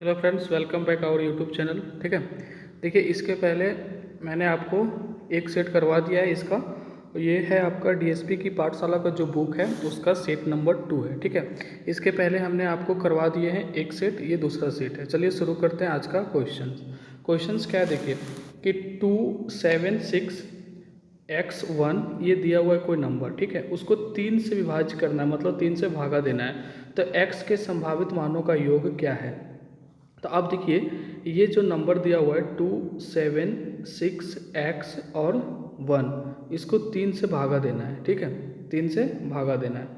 Hello friends, welcome back our YouTube channel. ठीक है, देखिए इसके पहले मैंने आपको एक सेट करवा दिया है इसका। ये है आपका डीएसपी की पाठशाला का जो बुक है उसका सेट नंबर 2 है। ठीक है, इसके पहले हमने आपको करवा दिए हैं एक सेट, ये दूसरा सेट है। चलिए शुरू करते हैं आज का क्वेश्चंस क्या है देखिए कि 276x1 ये दिया हुआ है कोई नंबर। ठीक है, उसको 3 से विभाज्य करना है, मतलब 3 से भागा देना है। तो x के संभावित मानों का योग क्या है। तो आप देखिए ये जो नंबर दिया हुआ है 276x और 1, इसको 3 से भागा देना है। ठीक है, 3 से भागा देना है।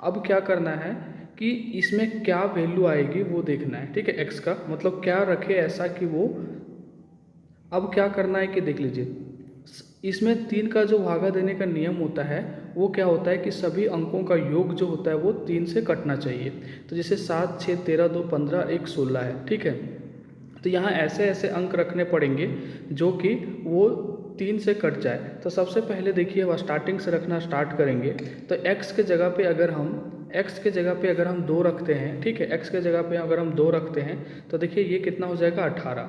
अब क्या करना है कि इसमें क्या वैल्यू आएगी वो देखना है। ठीक है, x का मतलब क्या रखे ऐसा कि वो, अब क्या करना है कि देख लीजिए इसमें 3 का जो भागा देने का नियम होता है वो क्या होता है कि सभी अंकों का योग जो होता है वो 3 से कटना चाहिए। तो जैसे 7, 6, 13, 2, 15, 1, 16 है। ठीक है, तो यहाँ ऐसे ऐसे अंक रखने पड़ेंगे जो कि वो 3 से कट जाए। तो सबसे पहले देखिए अब स्टार्टिंग से रखना स्टार्ट करेंगे। तो x के जगह पे अगर हम 2 रखते हैं, ठीक है, x के जगह पे अगर हम 2 रखते हैं तो देखिए ये कितना हो जाएगा 18,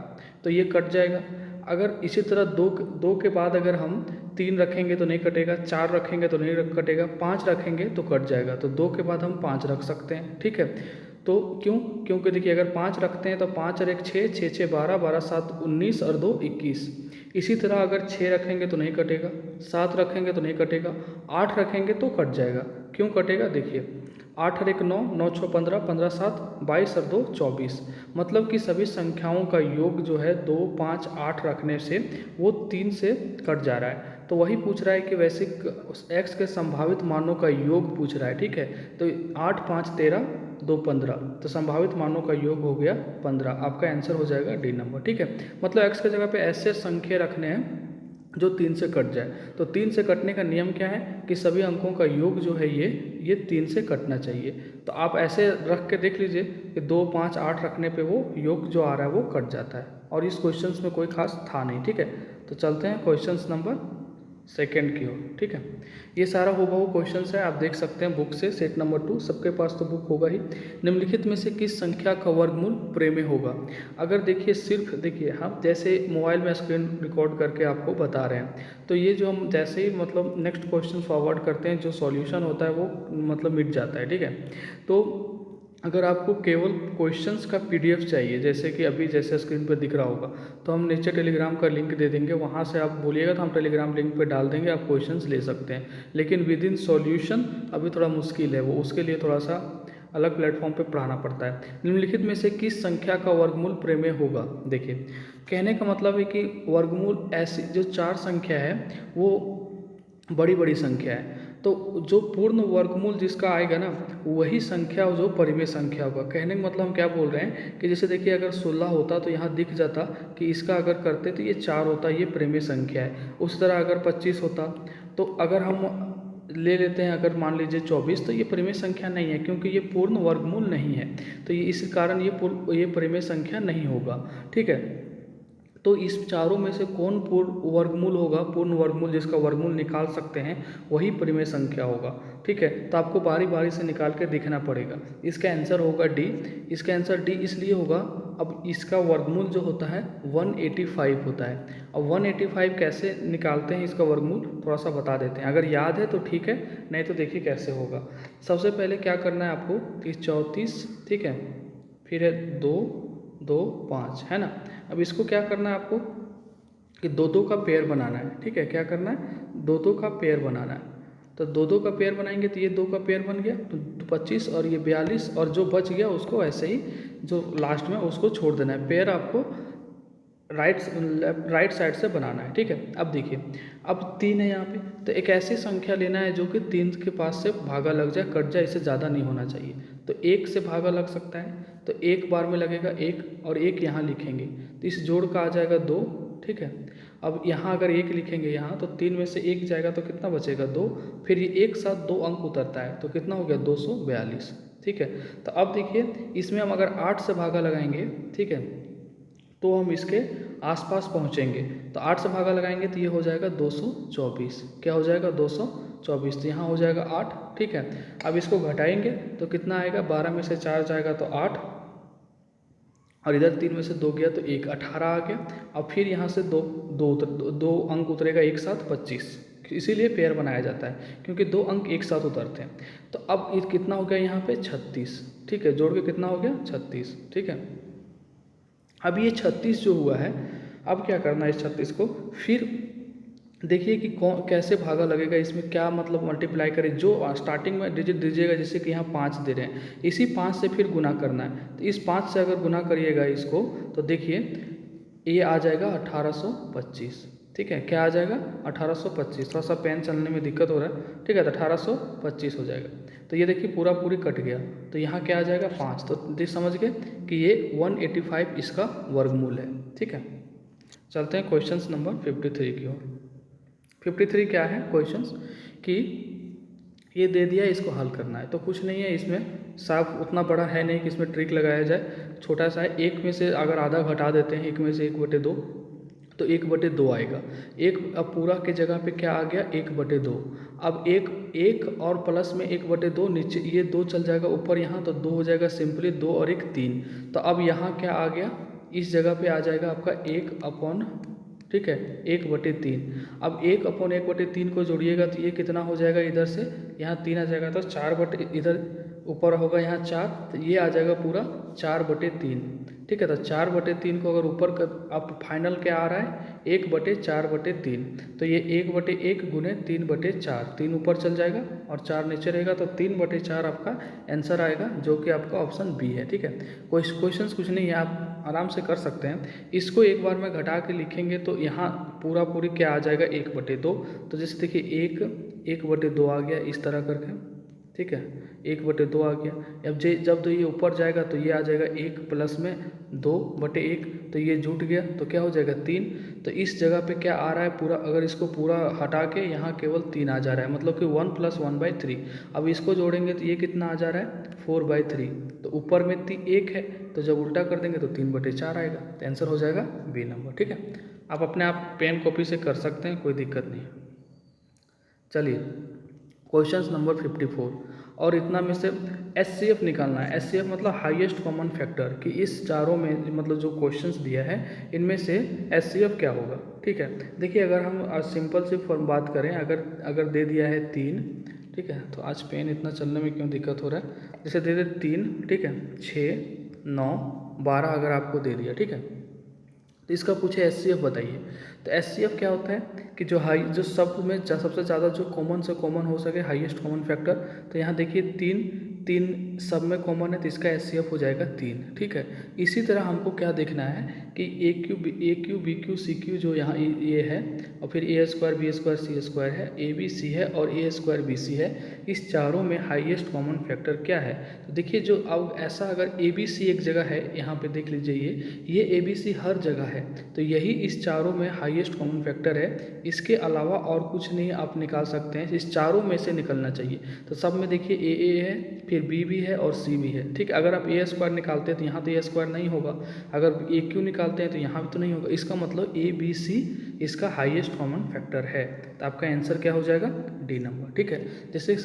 तो ये कट जाएगा। अगर इसी तरह दो के बाद अगर हम 3 रखेंगे तो नहीं कटेगा, 4 रखेंगे तो नहीं कटेगा, 5 रखेंगे तो कट जाएगा। तो 2 के बाद हम 5 रख सकते हैं। ठीक है, तो क्योंकि देखिए अगर 5 रखते हैं तो 5 और 1 6, 6 6 12, 12 7 19 और 2 21। इसी तरह अगर 6 रखेंगे तो नहीं कटेगा, 7 रखेंगे तो नहीं कटेगा, 8 रखेंगे तो कट जाएगा। क्यों कटेगा देखिए, 8 और 1 9, 9 6 15, 15 7 22 और 2 24। मतलब कि सभी संख्याओं का योग जो है 2 5 8 रखने से वो 3 से कट जा रहा है। तो वही पूछ रहा है कि वैसे x के संभावित मानों का योग पूछ रहा है। ठीक है, तो 8 5 13, 2 15, तो संभावित मानों का योग हो गया 15। आपका आंसर हो जाएगा डी नंबर। ठीक है, मतलब x की जगह पे ऐसे संख्या रखने हैं जो 3 से कट जाए। तो 3 से कटने का नियम क्या है कि सभी अंकों का योग जो है ये 3 से कटना चाहिए। तो आप ऐसे रख के देख लीजिए कि 2 5 8 रखने पे वो योग जो आ रहा है वो कट जाता है। और इस क्वेश्चंस में कोई खास था नहीं। ठीक है, तो चलते हैं क्वेश्चंस नंबर सेकंड की ओर। ठीक है, ये सारा हूबहू क्वेश्चंस है, आप देख सकते हैं बुक से, सेट नंबर 2। सबके पास तो बुक होगा ही। निम्नलिखित में से किस संख्या का वर्गमूल प्रेमे होगा। अगर देखिए सिर्फ देखिए हम जैसे मोबाइल में स्क्रीन रिकॉर्ड करके आपको बता रहे हैं, तो ये जो हम जैसे ही मतलब नेक्स्ट क्वेश्चन फॉरवर्ड करते हैं जो सॉल्यूशन होता है वो मतलब मिट जाता है। ठीक है, तो अगर आपको केवल क्वेश्चंस का पीडीएफ चाहिए, जैसे कि अभी जैसे स्क्रीन पर दिख रहा होगा, तो हम नीचे टेलीग्राम का लिंक दे देंगे, वहाँ से आप बोलिएगा तो हम टेलीग्राम लिंक पे डाल देंगे, आप क्वेश्चंस ले सकते हैं। लेकिन विद इन सॉल्यूशन अभी थोड़ा मुश्किल है, वो उसके लिए थोड़ा सा अलग प्लेटफॉर्म पे पढ़ाना पड़ता है। निम्नलिखित में से किस संख्या का वर्गमूल प्रेमेय होगा। देखिए कहने का मतलब है कि वर्गमूल ऐसी जो 4 संख्या है वो बड़ी बड़ी संख्या है, तो जो पूर्ण वर्गमूल जिसका आएगा ना वही संख्या जो परिमेय संख्या होगा। कहने का मतलब हम क्या बोल रहे हैं कि जैसे देखिए अगर 16 होता तो यहाँ दिख जाता कि इसका अगर करते तो ये 4 होता, ये परिमेय संख्या है। उस तरह अगर 25 होता, तो अगर हम ले लेते हैं अगर मान लीजिए 24, तो ये परिमेय संख्या नहीं है क्योंकि ये पूर्ण वर्गमूल नहीं है। तो ये इस कारण ये परिमेय संख्या नहीं होगा। ठीक है, तो इस चारों में से कौन पूर्ण वर्गमूल होगा, पूर्ण वर्गमूल जिसका वर्गमूल निकाल सकते हैं वही परिमेय संख्या होगा। ठीक है, तो आपको बारी बारी से निकाल के देखना पड़ेगा। इसका आंसर होगा डी। इसका आंसर डी इसलिए होगा, अब इसका वर्गमूल जो होता है 185 होता है। अब 185 कैसे निकालते हैं इसका वर्गमूल थोड़ा सा बता देते हैं, अगर याद है तो ठीक है, नहीं तो देखिए कैसे होगा। सबसे पहले क्या करना है आपको कि 34, ठीक है, फिर है 2 2 5, है ना। अब इसको क्या करना है आपको कि 2 2 का पेयर बनाना है। ठीक है, क्या करना है 2 2 का पेयर बनाना है। तो 2 2 का पेयर बनाएंगे तो ये 2 का पेयर बन गया तो 25 और ये 42, और जो बच गया उसको ऐसे ही जो लास्ट में उसको छोड़ देना है। पेयर आपको राइट साइड से बनाना है। ठीक है, अब देखिए अब 3 है यहाँ पे, तो एक ऐसी संख्या लेना है जो कि 3 के पास से भागा लग जाए, कट जाए, इससे ज़्यादा नहीं होना चाहिए। तो 1 से भागा लग सकता है, तो एक बार में लगेगा 1, और 1 यहाँ लिखेंगे तो इस जोड़ का आ जाएगा 2। ठीक है, अब यहाँ अगर 1 लिखेंगे यहाँ तो 3 में से 1 जाएगा तो कितना बचेगा 2, फिर ये एक साथ 2 अंक उतरता है तो कितना हो गया 242। ठीक है, तो अब देखिए इसमें हम अगर 8 से भागा लगाएंगे, ठीक है, तो हम इसके आसपास पहुंचेंगे। तो 8 से भागा लगाएंगे तो ये हो जाएगा 224। क्या हो जाएगा 224, तो यहाँ हो जाएगा 8। ठीक है, अब इसको घटाएंगे तो कितना आएगा, 12 में से 4 जाएगा तो 8, और इधर 3 में से 2 गया तो 1, 18 आ गया। अब फिर यहाँ से दो अंक उतरेगा एक साथ 25, इसीलिए पेयर बनाया जाता है क्योंकि 2 अंक एक साथ उतरते हैं। तो अब ये कितना हो गया यहाँ पे 36, ठीक है, जोड़ के कितना हो गया 36, ठीक है। अब ये 36 जो हुआ है, अब क्या करना है इस 36 को, फिर देखिए कि कैसे भागा लगेगा, इसमें क्या मतलब मल्टीप्लाई करें, जो स्टार्टिंग में डिजिट दीजिएगा, जैसे कि यहाँ 5 दे रहे हैं, इसी 5 से फिर गुना करना है। तो इस 5 से अगर गुना करिएगा इसको तो देखिए ये आ जाएगा 1825, ठीक है, क्या आ जाएगा 1825। थोड़ा सा पेन चलने में दिक्कत हो रहा है, ठीक है, तो 1825 हो जाएगा। तो ये देखिए पूरा पूरी कट गया, तो यहाँ क्या आ जाएगा 5। तो देख समझ गए कि ये 185 इसका वर्गमूल है, ठीक है। चलते हैं क्वेश्चन नंबर 53 की ओर। 53 क्या है क्वेश्चंस कि ये दे दिया, इसको हल करना है। तो कुछ नहीं है इसमें, साफ उतना बड़ा है नहीं कि इसमें ट्रिक लगाया जाए, छोटा सा है। 1 में से अगर आधा घटा देते हैं, 1 में से 1/2 तो 1/2 आएगा। एक अब पूरा के जगह पे क्या आ गया 1/2। अब एक और प्लस में 1/2 नीचे, ये 2 चल जाएगा ऊपर यहाँ, तो 2 हो जाएगा सिंपली, 2 और 1 3। तो अब यहाँ क्या आ गया, इस जगह पे आ जाएगा आपका 1/, ठीक है, 1/3। अब 1/1/3 को जोड़िएगा तो ये कितना हो जाएगा, इधर से यहाँ 3 आ जाएगा, तो 4 इधर ऊपर होगा यहाँ 4, तो ये आ जाएगा पूरा 4/3, ठीक है। तो 4/3 को अगर ऊपर कर, अब फाइनल क्या आ रहा है 1/4/3, तो ये 1/1 गुने 3/4, 3 ऊपर चल जाएगा और 4 नीचे रहेगा, तो 3/4 आपका आंसर आएगा, जो कि आपका ऑप्शन बी है, ठीक है। क्वेश्चंस कुछ नहीं है, आप आराम से कर सकते हैं। इसको एक बार में घटा के लिखेंगे तो यहाँ पूरा पूरी क्या आ जाएगा 1/2। तो जैसे देखिए 1/2 आ गया इस तरह करके, ठीक है, 1/2 आ गया। अब जब तो ये ऊपर जाएगा तो ये आ जाएगा 1 प्लस में 2/1, तो ये जुट गया तो क्या हो जाएगा 3। तो इस जगह पे क्या आ रहा है पूरा, अगर इसको पूरा हटा के यहाँ केवल 3 आ जा रहा है, मतलब कि 1 + 1/3। अब इसको जोड़ेंगे तो ये कितना आ जा रहा है 4/3। तो ऊपर में 1 है, तो जब उल्टा कर देंगे तो 3/4 आएगा, तो आंसर हो जाएगा बी नंबर, ठीक है। आप अपने आप पेन कॉपी से कर सकते हैं, कोई दिक्कत नहीं है। चलिए क्वेश्चन नंबर 54, और इतना में से HCF निकालना है। HCF मतलब हाईएस्ट कॉमन फैक्टर, कि इस चारों में मतलब जो क्वेश्चंस दिया है इनमें से HCF क्या होगा, ठीक है। देखिए अगर हम सिंपल सी फॉर्म बात करें, अगर दे दिया है 3, ठीक है, तो आज पेन इतना चलने में क्यों दिक्कत हो रहा है, जैसे दे दे 3, ठीक है, 6 9 12 अगर आपको दे दिया, ठीक है, तो इसका पूछे HCF बताइए। तो HCF क्या होता है कि जो सब में सबसे ज़्यादा जो कॉमन से कॉमन हो सके, हाईएस्ट कॉमन फैक्टर। तो यहाँ देखिए 3 सब में कॉमन है, तो इसका HCF हो जाएगा 3, ठीक है। इसी तरह हमको क्या देखना है कि AQ BQ CQ जो यहाँ ये है, और फिर A² B² C² है, ABC है और A² BC है, इस चारों में हाईएस्ट कॉमन फैक्टर क्या है। तो देखिए जो अब ऐसा अगर ABC एक जगह है, यहाँ पे देख लीजिए ये ABC हर जगह है, तो यही इस चारों में हाईएस्ट कॉमन फैक्टर है। इसके अलावा और कुछ नहीं आप निकाल सकते हैं, इस चारों में से निकलना चाहिए। तो सब में देखिए AA है, फिर B भी है और C भी है, ठीक है। अगर आप A² निकालते हैं तो यहाँ तो A² नहीं होगा, अगर AQ निकालते हैं तो यहाँ भी तो नहीं होगा, इसका मतलब ABC इसका हाईएस्ट कॉमन फैक्टर है। तो आपका आंसर क्या हो जाएगा डी नंबर, ठीक है। जैसे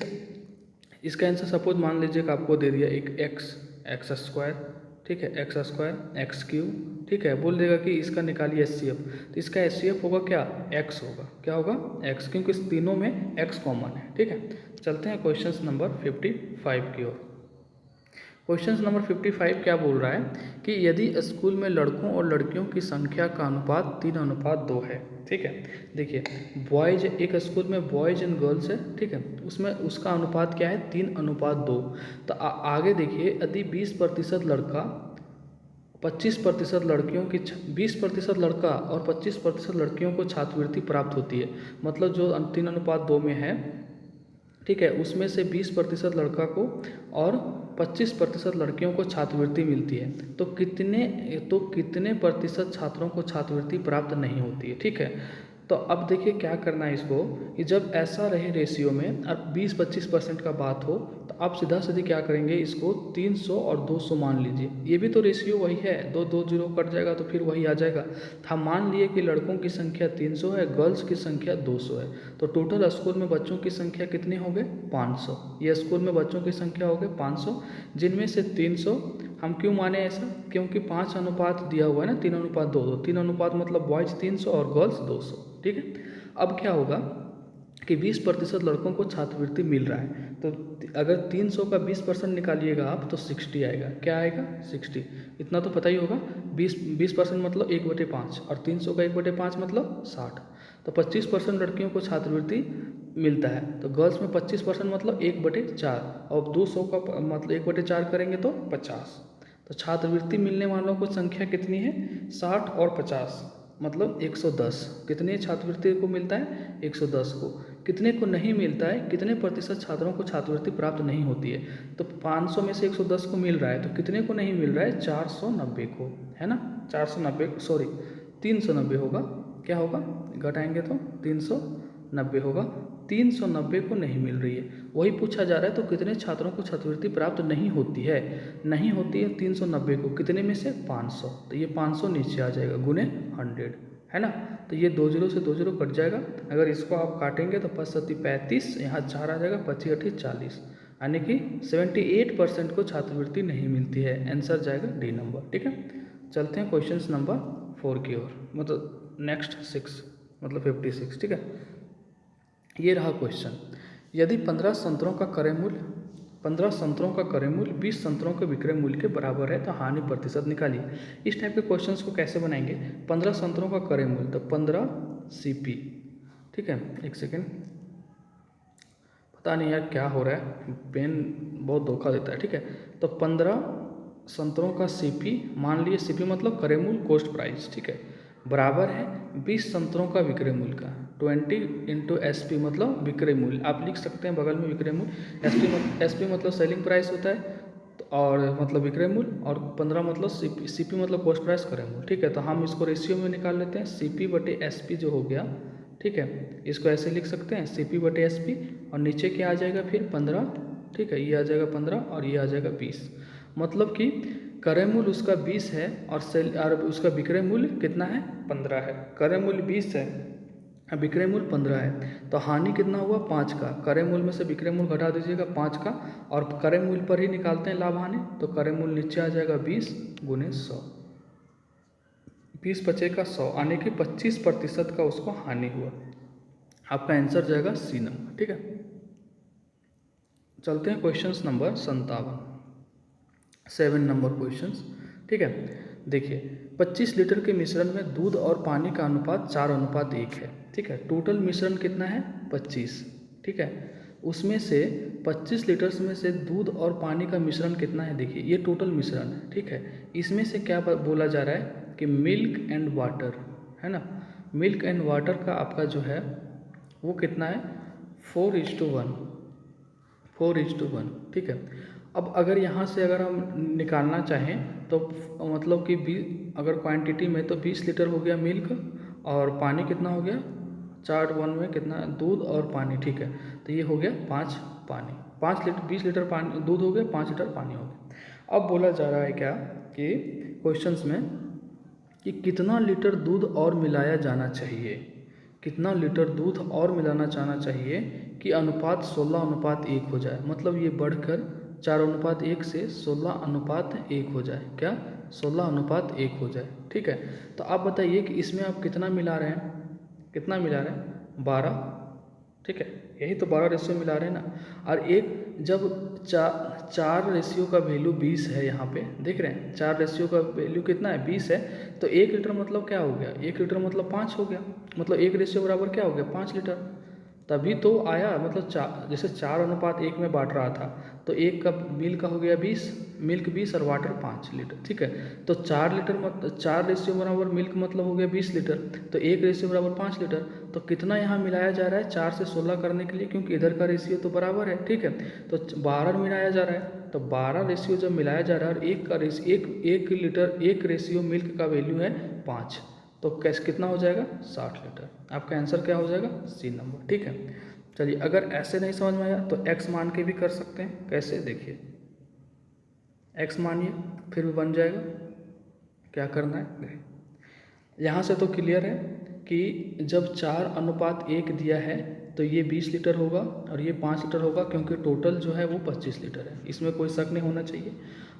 इसका आंसर सपोज मान लीजिए कि आपको दे दिया एक x², ठीक है, x² x3, ठीक है, बोल देगा कि इसका निकालिए HCF। तो इसका HCF होगा क्या x होगा, क्या होगा x, क्योंकि इस तीनों में x कॉमन है, ठीक है। चलते हैं क्वेश्चन नंबर 55 की ओर। क्वेश्चन नंबर 55 क्या बोल रहा है कि यदि स्कूल में लड़कों और लड़कियों की संख्या का अनुपात 3:2 है, ठीक है। देखिए बॉयज, एक स्कूल में बॉयज एंड गर्ल्स है, ठीक है, उसमें उसका अनुपात क्या है 3:2। तो आगे देखिए यदि 20% लड़का 25% लड़कियों की 20% लड़का और 25% लड़कियों को छात्रवृत्ति प्राप्त होती है, मतलब जो 3:2 में है, ठीक है, उसमें से 20% लड़का को और 25% लड़कियों को छात्रवृत्ति मिलती है, तो कितने प्रतिशत छात्रों को छात्रवृत्ति प्राप्त नहीं होती है, ठीक है। तो अब देखिए क्या करना है इसको, कि जब ऐसा रहे रेशियो में और 20-25% का बात हो, तो आप सीधा सीधी क्या करेंगे, इसको 300 और 200 मान लीजिए। ये भी तो रेशियो वही है, 2 0 कट जाएगा तो फिर वही आ जाएगा। हम मान लिए कि लड़कों की संख्या 300 है, गर्ल्स की संख्या 200 है, तो टोटल स्कूल में बच्चों की संख्या कितने हो गए 500। ये स्कूल में बच्चों की संख्या हो गए 500, जिनमें से 300 हम क्यों माने ऐसा? क्योंकि 5 अनुपात दिया हुआ है ना, 3 अनुपात 2, 3 अनुपात मतलब बॉयज़ 300 और गर्ल्स 200, ठीक है। अब क्या होगा कि 20% लड़कों को छात्रवृत्ति मिल रहा है, तो अगर 300 का 20% निकालिएगा आप तो 60 आएगा। क्या आएगा? 60। इतना तो पता ही होगा। 20% मतलब 1/5 और 300 का 1/5 मतलब 60। तो 25% लड़कियों को छात्रवृत्ति मिलता है, तो गर्ल्स में 25% मतलब 1/4 और 200 का मतलब 1/4 करेंगे तो 50। तो छात्रवृत्ति मिलने वालों को संख्या कितनी है? 60 और 50 मतलब 110। कितने छात्रवृत्ति को मिलता है? 110 को। कितने को नहीं मिलता है? कितने प्रतिशत छात्रों को छात्रवृत्ति प्राप्त नहीं होती है? तो 500 में से 110 को मिल रहा है, तो कितने को नहीं मिल रहा है? 490 को, है ना। 490 सॉरी 390 होगा। क्या होगा? घटाएंगे तो 390 होगा। 390 को नहीं मिल रही है, वही पूछा जा रहा है। तो कितने छात्रों को छात्रवृत्ति प्राप्त नहीं होती है? नहीं होती है 390 को, कितने में से? 500। तो ये 500 नीचे आ जाएगा गुने 100, है ना। तो ये 2 जीरो से 2 जीरो कट जाएगा। अगर इसको आप काटेंगे तो 5 सत्ती 35, यहाँ 4 आ जाएगा, 25 अठी 40, यानी कि 78% को छात्रवृत्ति नहीं मिलती है। आंसर जाएगा डी नंबर, ठीक है। चलते हैं क्वेश्चन नंबर 4 की ओर, मतलब नेक्स्ट 6 मतलब 56, ठीक है। ये रहा क्वेश्चन। यदि 15 संतरों का क्रय मूल्य 20 संतरों के विक्रय मूल्य के बराबर है तो हानि प्रतिशत निकालिए। इस टाइप के क्वेश्चंस को कैसे बनाएंगे? 15 संतरों का क्रय मूल्य, तो 15 CP, ठीक है। एक सेकेंड, पता नहीं यार क्या हो रहा है, पेन बहुत धोखा देता है, ठीक है। तो 15 संतरों का CP, मान लिए CP मतलब क्रय मूल्य, कॉस्ट प्राइस, ठीक है, बराबर है 20 संतरों का विक्रय मूल्य का। 20 इंटू SP मतलब विक्रय मूल्य, आप लिख सकते हैं बगल में विक्रय मूल्य। SP मतलब सेलिंग प्राइस होता है, और मतलब विक्रय मूल्य, और 15 मतलब CP मतलब कॉस्ट प्राइस क्रय मूल्य, ठीक है। तो हम इसको रेशियो में निकाल लेते हैं। CP/SP जो हो गया, ठीक है, इसको ऐसे लिख सकते हैं CP/SP, और नीचे क्या आ जाएगा फिर? 15, ठीक है, ये आ जाएगा 15 और ये आ जाएगा 20। मतलब कि क्रय मूल्य उसका 20 है और उसका विक्रय मूल्य कितना है? 15 है। क्रय मूल्य 20 है, विक्रय मूल्य 15 है, तो हानि कितना हुआ? 5 का। क्रय मूल्य में से विक्रय मूल्य घटा दीजिएगा 5 का, और क्रय मूल्य पर ही निकालते हैं लाभ हानि, तो क्रय मूल्य नीचे आ जाएगा 20 गुने 100। 20 बचेगा 100, यानी कि 25% का उसको हानि हुआ। आपका आंसर जाएगा C नंबर, ठीक है। चलते हैं क्वेश्चन नंबर 57, 7 नंबर क्वेश्चन, ठीक है। देखिए 25 लीटर के मिश्रण में दूध और पानी का अनुपात 4:1 है, ठीक है। टोटल मिश्रण कितना है? 25, ठीक है। उसमें से 25 लीटर्स में से दूध और पानी का मिश्रण कितना है? देखिए ये टोटल मिश्रण है, ठीक है। इसमें से क्या बोला जा रहा है कि मिल्क एंड वाटर, है ना। मिल्क एंड वाटर का आपका जो है वो कितना है? 4:1, 4:1, ठीक है। अब अगर यहाँ से अगर हम निकालना चाहें तो मतलब कि अगर क्वांटिटी में तो 20 लीटर हो गया मिल्क, और पानी कितना हो गया? 4:1 में कितना? दूध और पानी, ठीक है। तो ये हो गया 5 पानी, 5 लीटर, 20 लीटर पानी दूध हो गया, 5 लीटर पानी हो गया। अब बोला जा रहा है क्या कि क्वेश्चंस में कि कितना लीटर दूध और मिलाया जाना चाहिए, कितना लीटर दूध और मिलाना चाहना चाहिए कि अनुपात 16:1 हो जाए। मतलब ये बढ़कर 4:1 से 16:1 हो जाए। क्या? 16:1 हो जाए, ठीक है। तो आप बताइए कि इसमें आप कितना मिला रहे हैं? कितना मिला रहे हैं? 12, ठीक है। यही तो 12 रेशियो मिला रहे हैं ना। और एक जब 4 रेशियो का वैल्यू 20 है, यहाँ पे देख रहे हैं 4 रेशियो का वैल्यू कितना है? 20 है। तो 1 लीटर मतलब क्या हो गया? 1 लीटर मतलब 5 हो गया। मतलब 1 रेशियो बराबर क्या हो गया? 5 लीटर। तभी तो आया, मतलब जैसे 4:1 में बांट रहा था, तो एक कप मिल्क का हो गया 20, मिल्क 20 और वाटर 5 लीटर, ठीक है। तो 4 लीटर मतलब 4 रेशियो बराबर मिल्क मतलब हो गया 20 लीटर, तो 1 रेशियो बराबर 5 लीटर। तो कितना यहाँ मिलाया जा रहा है 4 से 16 करने के लिए? क्योंकि इधर का रेशियो तो बराबर है, ठीक है। तो 12 मिलाया जा रहा है, तो 12 रेशियो जब मिलाया जा रहा है और एक का रेशियो एक लीटर, एक रेशियो मिल्क का वैल्यू है 5, तो कैसे कितना हो जाएगा? 60 लीटर। आपका आंसर क्या हो जाएगा? C नंबर, ठीक है। चलिए अगर ऐसे नहीं समझ में आया तो x मान के भी कर सकते हैं। कैसे? देखिए x मानिए, फिर भी बन जाएगा। क्या करना है? यहाँ से तो क्लियर है कि जब 4:1 दिया है तो तो ये 20 लीटर होगा और ये 5 लीटर होगा, क्योंकि टोटल जो है वो 25 लीटर है, इसमें कोई शक नहीं होना चाहिए।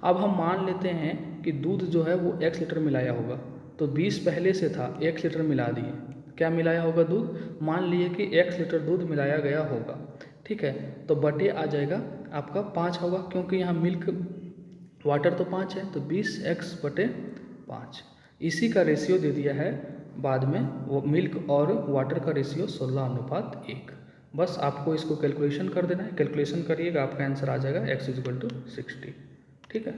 अब हम मान लेते हैं कि दूध जो है वो x लीटर मिलाया होगा, तो 20 पहले से था, x लीटर मिला दिए, क्या मिलाया होगा दूध, मान लिए कि x लीटर दूध मिलाया गया होगा, ठीक है। तो बटे आ जाएगा आपका 5 होगा, क्योंकि यहाँ मिल्क वाटर तो 5 है, तो 20x/5। इसी का रेशियो दे दिया है बाद में, वो मिल्क और वाटर का रेशियो 16:1। बस आपको इसको कैलकुलेशन कर देना है, कैलकुलेशन करिएगा आपका आंसर आ जाएगा x = 60, ठीक है।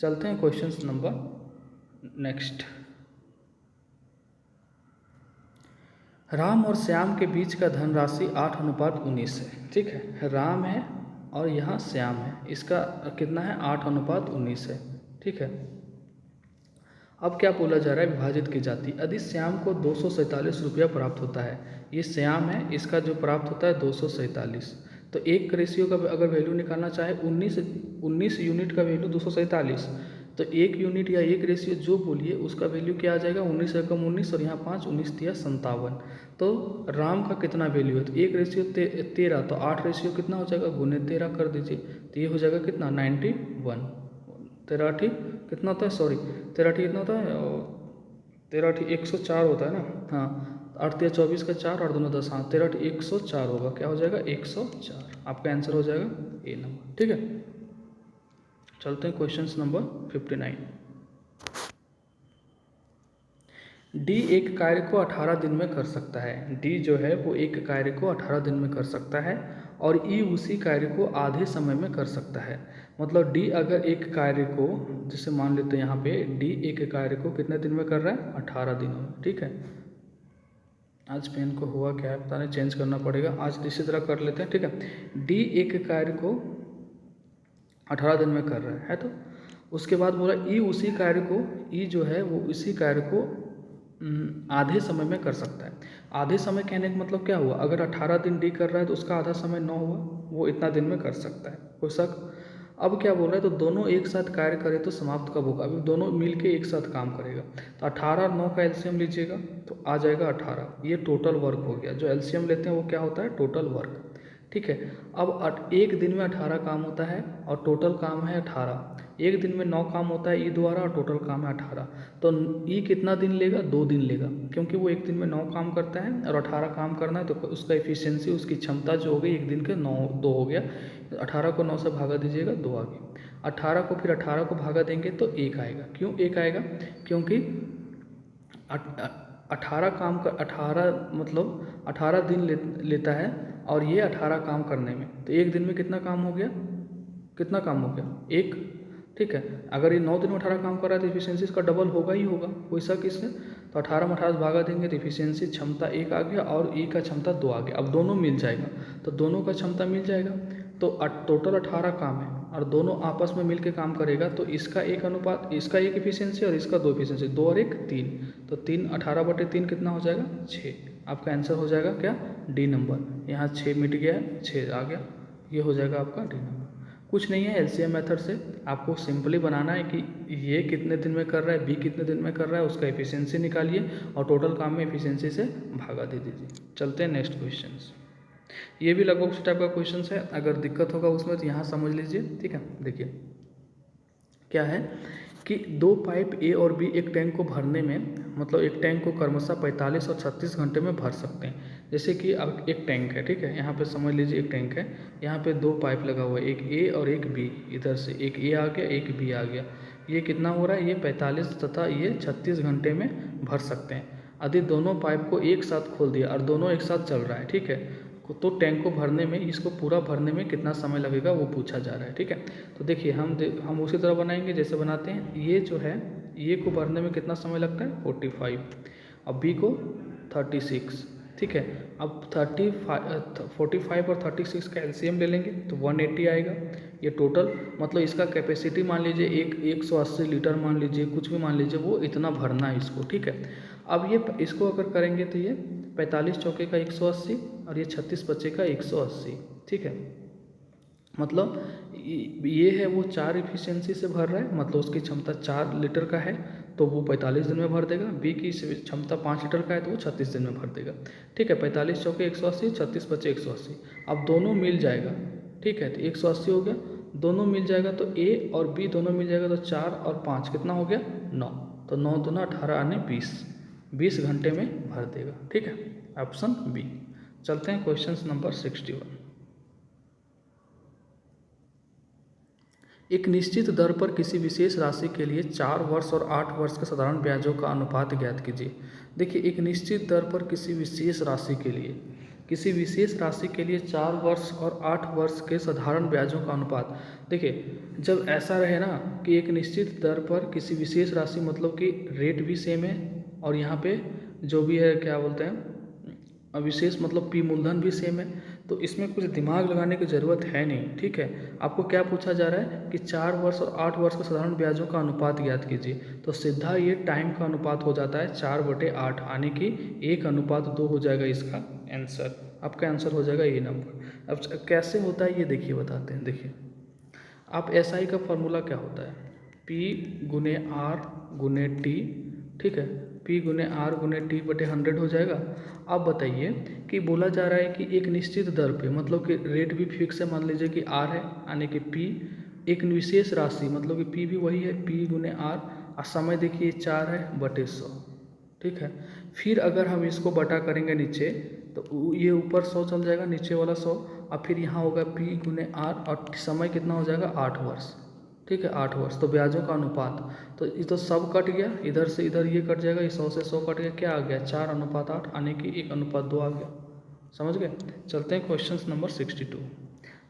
चलते हैं क्वेश्चन नंबर नेक्स्ट। राम और श्याम के बीच का धनराशि 8:19 है, ठीक है। राम है और यहाँ श्याम है, इसका कितना है 8:19 है, ठीक है। अब क्या बोला जा रहा है, विभाजित की जाती। यदि श्याम को 247 रुपया प्राप्त होता है, ये श्याम है, इसका जो प्राप्त होता है 247, तो एक रेशियो का अगर वैल्यू निकालना चाहे 19 यूनिट का वैल्यू 247, तो एक यूनिट या एक रेशियो जो बोलिए उसका वैल्यू क्या आ जाएगा, 19 × 19 और यहाँ 5, 19 × 57। तो राम का कितना वैल्यू है, तो एक रेशियो 13, तो 8 रेशियो कितना हो जाएगा, गुने 13 कर दीजिए, तो ये हो जाएगा कितना 91। 13 कितना होता है, सॉरी 13 कितना होता है, 13 104 होता है ना, हाँ 8 × 24 का 4 और दोनों 10, हाँ 13 104 होगा, क्या हो जाएगा 104, आपका आंसर हो जाएगा ए नंबर, ठीक है। चलते हैं क्वेश्चन नंबर 59। डी एक कार्य को 18 दिन में कर सकता है, डी जो है वो एक कार्य को 18 दिन में कर सकता है और ई उसी कार्य को आधे समय में कर सकता है। मतलब डी अगर एक कार्य को, जैसे मान लेते हैं यहाँ पे डी एक कार्य को कितने दिन में कर रहा है, 18 दिनों में, ठीक है। आज पेन को हुआ क्या है पता नहीं, चेंज करना पड़ेगा, आज इसी तरह कर लेते हैं, ठीक है। डी एक कार्य को 18 दिन में कर रहा है, तो उसके बाद बोला ई उसी कार्य को, ई जो है वो उसी कार्य को आधे समय में कर सकता है। आधे समय कहने का मतलब क्या हुआ, अगर 18 दिन डी कर रहा है तो उसका आधा समय 9 हुआ, वो इतना दिन में कर सकता है, कोई शक। अब क्या बोल रहा है, तो दोनों एक साथ कार्य करें तो समाप्त कब होगा, अभी दोनों मिलके एक साथ काम करेगा, तो 18 और 9 का एलसीएम लीजिएगा तो आ जाएगा 18, ये टोटल वर्क हो गया। जो एलसीएम लेते हैं वो क्या होता है, टोटल वर्क, ठीक है। अब एक दिन में 18 काम होता है और टोटल काम है 18, एक दिन में 9 काम होता है ई द्वारा और टोटल काम है 18, तो ई कितना दिन लेगा, 2 दिन लेगा, क्योंकि वो एक दिन में 9 काम करता है और 18 काम करना है, तो उसका एफिशिएंसी, उसकी क्षमता जो हो गई एक दिन के 2 हो गया, 18 को 9 से भागा दीजिएगा 2 आ गया, 18 को फिर 18 को भागा देंगे तो 1 आएगा। क्यों 1 आएगा, क्योंकि 18 काम का 18 मतलब 18 दिन लेता है और ये 18 काम करने में, तो एक दिन में कितना काम हो गया, कितना काम हो गया 1, ठीक है। अगर ये 9 दिन में 18 काम कर रहा है तो एफिशिएंसी इसका डबल होगा ही होगा, कोई शक इसमें। तो 18 में 18 से भागा देंगे तो एफिशिएंसी क्षमता 1 आ गया और ई का क्षमता 2 आ गया। अब दोनों मिल जाएगा, तो दोनों का क्षमता मिल जाएगा, तो टोटल 18 काम है और दोनों आपस में मिल के काम करेगा, तो इसका एक अनुपात, इसका 1 एफिशिएंसी और इसका 2 एफिशिएंसी, 2 और 1 3, तो 3 18/3 कितना हो जाएगा 6, आपका आंसर हो जाएगा क्या, डी नंबर। यहाँ 6 मिट गया है, 6 आ गया, ये हो जाएगा आपका डी नंबर। कुछ नहीं है, एलसीएम मेथड से आपको सिंपली बनाना है कि ये कितने दिन में कर रहा है, बी कितने दिन में कर रहा है, उसका एफिशिएंसी निकालिए और टोटल काम में एफिशिएंसी से भागा दे दीजिए। चलते हैं नेक्स्ट क्वेश्चन। ये भी लगभग उस टाइप का क्वेश्चन है, अगर दिक्कत होगा उसमें तो यहाँ समझ लीजिए, ठीक है। देखिए क्या है कि 2 पाइप ए और बी एक टैंक को भरने में, मतलब एक टैंक को क्रमशः 45 और 36 घंटे में भर सकते हैं। जैसे कि अब एक टैंक है, ठीक है, यहाँ पे समझ लीजिए एक टैंक है, यहाँ पे 2 पाइप लगा हुआ है, एक ए और एक बी, इधर से एक ए आ गया एक बी आ गया, ये कितना हो रहा है, ये 45 तथा ये 36 घंटे में भर सकते हैं। यदि दोनों पाइप को एक साथ खोल दिया और दोनों एक साथ चल रहा है, ठीक है, तो टैंक को भरने में, इसको पूरा भरने में कितना समय लगेगा वो पूछा जा रहा है, ठीक है। तो देखिए हम उसी तरह बनाएंगे जैसे बनाते हैं, ये जो है ये को भरने में कितना समय लगता है 45, अब बी को 36, ठीक है। अब 45 और 36 का एलसीएम ले लेंगे तो 180 आएगा, ये टोटल, मतलब इसका कैपेसिटी मान लीजिए 180 लीटर मान लीजिए, कुछ भी मान लीजिए, वो इतना भरना है इसको, ठीक है। अब ये इसको अगर करेंगे तो ये 45 चौके का 180 और ये 36 बचे का 180, ठीक है। मतलब ये है वो 4 एफिशिएंसी से भर रहा है, मतलब उसकी क्षमता 4 लीटर का है, तो वो 45 दिन में भर देगा। बी की क्षमता 5 लीटर का है तो वो 36 दिन में भर देगा। ठीक है, 45 चौके 180, 36 बचे 180। अब दोनों मिल जाएगा। ठीक है, तो 180 हो गया, दोनों मिल जाएगा तो ए और बी दोनों मिल जाएगा तो 4 और 5 कितना हो गया 9। तो 9 दूना 18 आने 20 घंटे में भर देगा। ठीक है, ऑप्शन बी। चलते हैं क्वेश्चन नंबर 61। एक निश्चित दर पर किसी विशेष राशि के लिए 4 वर्ष और 8 वर्ष के साधारण ब्याजों का अनुपात ज्ञात कीजिए। देखिए, एक निश्चित दर पर किसी विशेष राशि के लिए 4 वर्ष और 8 वर्ष के साधारण ब्याजों का अनुपात। देखिए, जब ऐसा रहे ना कि एक निश्चित दर पर किसी विशेष राशि मतलब कि रेट भी सेम है और यहाँ पे जो भी है क्या बोलते हैं विशेष मतलब पी मूलधन भी सेम है, तो इसमें कुछ दिमाग लगाने की ज़रूरत है नहीं। ठीक है, आपको क्या पूछा जा रहा है कि 4 वर्ष और 8 वर्ष के साधारण ब्याजों का अनुपात ज्ञात कीजिए, तो सीधा ये टाइम का अनुपात हो जाता है 4/8 यानी कि 1:2 हो जाएगा इसका आंसर। आपका आंसर हो जाएगा ये नंबर। अब कैसे होता है ये देखिए, बताते हैं। देखिए, आप एसआई का फॉर्मूला क्या होता है, P/R/T। ठीक है, P/R/T/100 हो जाएगा। अब बताइए कि बोला जा रहा है कि एक निश्चित दर पे मतलब कि रेट भी फिक्स है, मान लीजिए कि R है यानी कि P, एक विशेष राशि मतलब कि P भी वही है P/R, और समय देखिए 4 है बटे 100। ठीक है, फिर अगर हम इसको बटा करेंगे नीचे तो ये ऊपर 100 चल जाएगा, नीचे वाला 100, और फिर यहाँ होगा P/R और समय कितना हो जाएगा 8 वर्ष। ठीक है, 8 वर्ष। तो ब्याजों का अनुपात, तो ये तो सब कट गया, इधर से इधर ये कट जाएगा, ये 100 से 100 कट गया, क्या आ गया 4:8 यानी कि 1:2 आ गया। समझ गए। चलते हैं क्वेश्चन नंबर 62।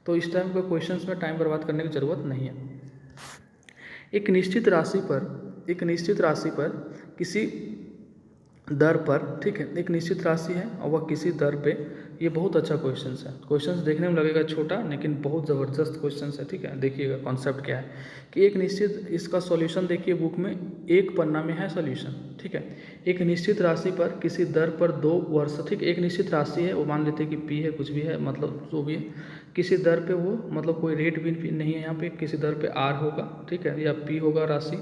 तो इस टाइम के क्वेश्चन में टाइम बर्बाद करने की ज़रूरत नहीं है। एक निश्चित राशि पर किसी दर पर, ठीक है, एक निश्चित राशि है और वह किसी दर पे, ये बहुत अच्छा क्वेश्चन है। क्वेश्चन देखने में लगेगा छोटा लेकिन बहुत ज़बरदस्त क्वेश्चन है। ठीक है, देखिएगा कॉन्सेप्ट क्या है कि एक निश्चित, इसका सॉल्यूशन देखिए बुक में एक पन्ना में है सॉल्यूशन। ठीक है, एक निश्चित राशि पर किसी दर पर 2 वर्ष, ठीक है, एक निश्चित राशि है, वो मान लेते हैं कि पी है, कुछ भी है मतलब जो भी है, किसी दर पे वो मतलब कोई रेट भी नहीं है यहाँ पे, किसी दर पे आर होगा, ठीक है, या पी होगा राशि,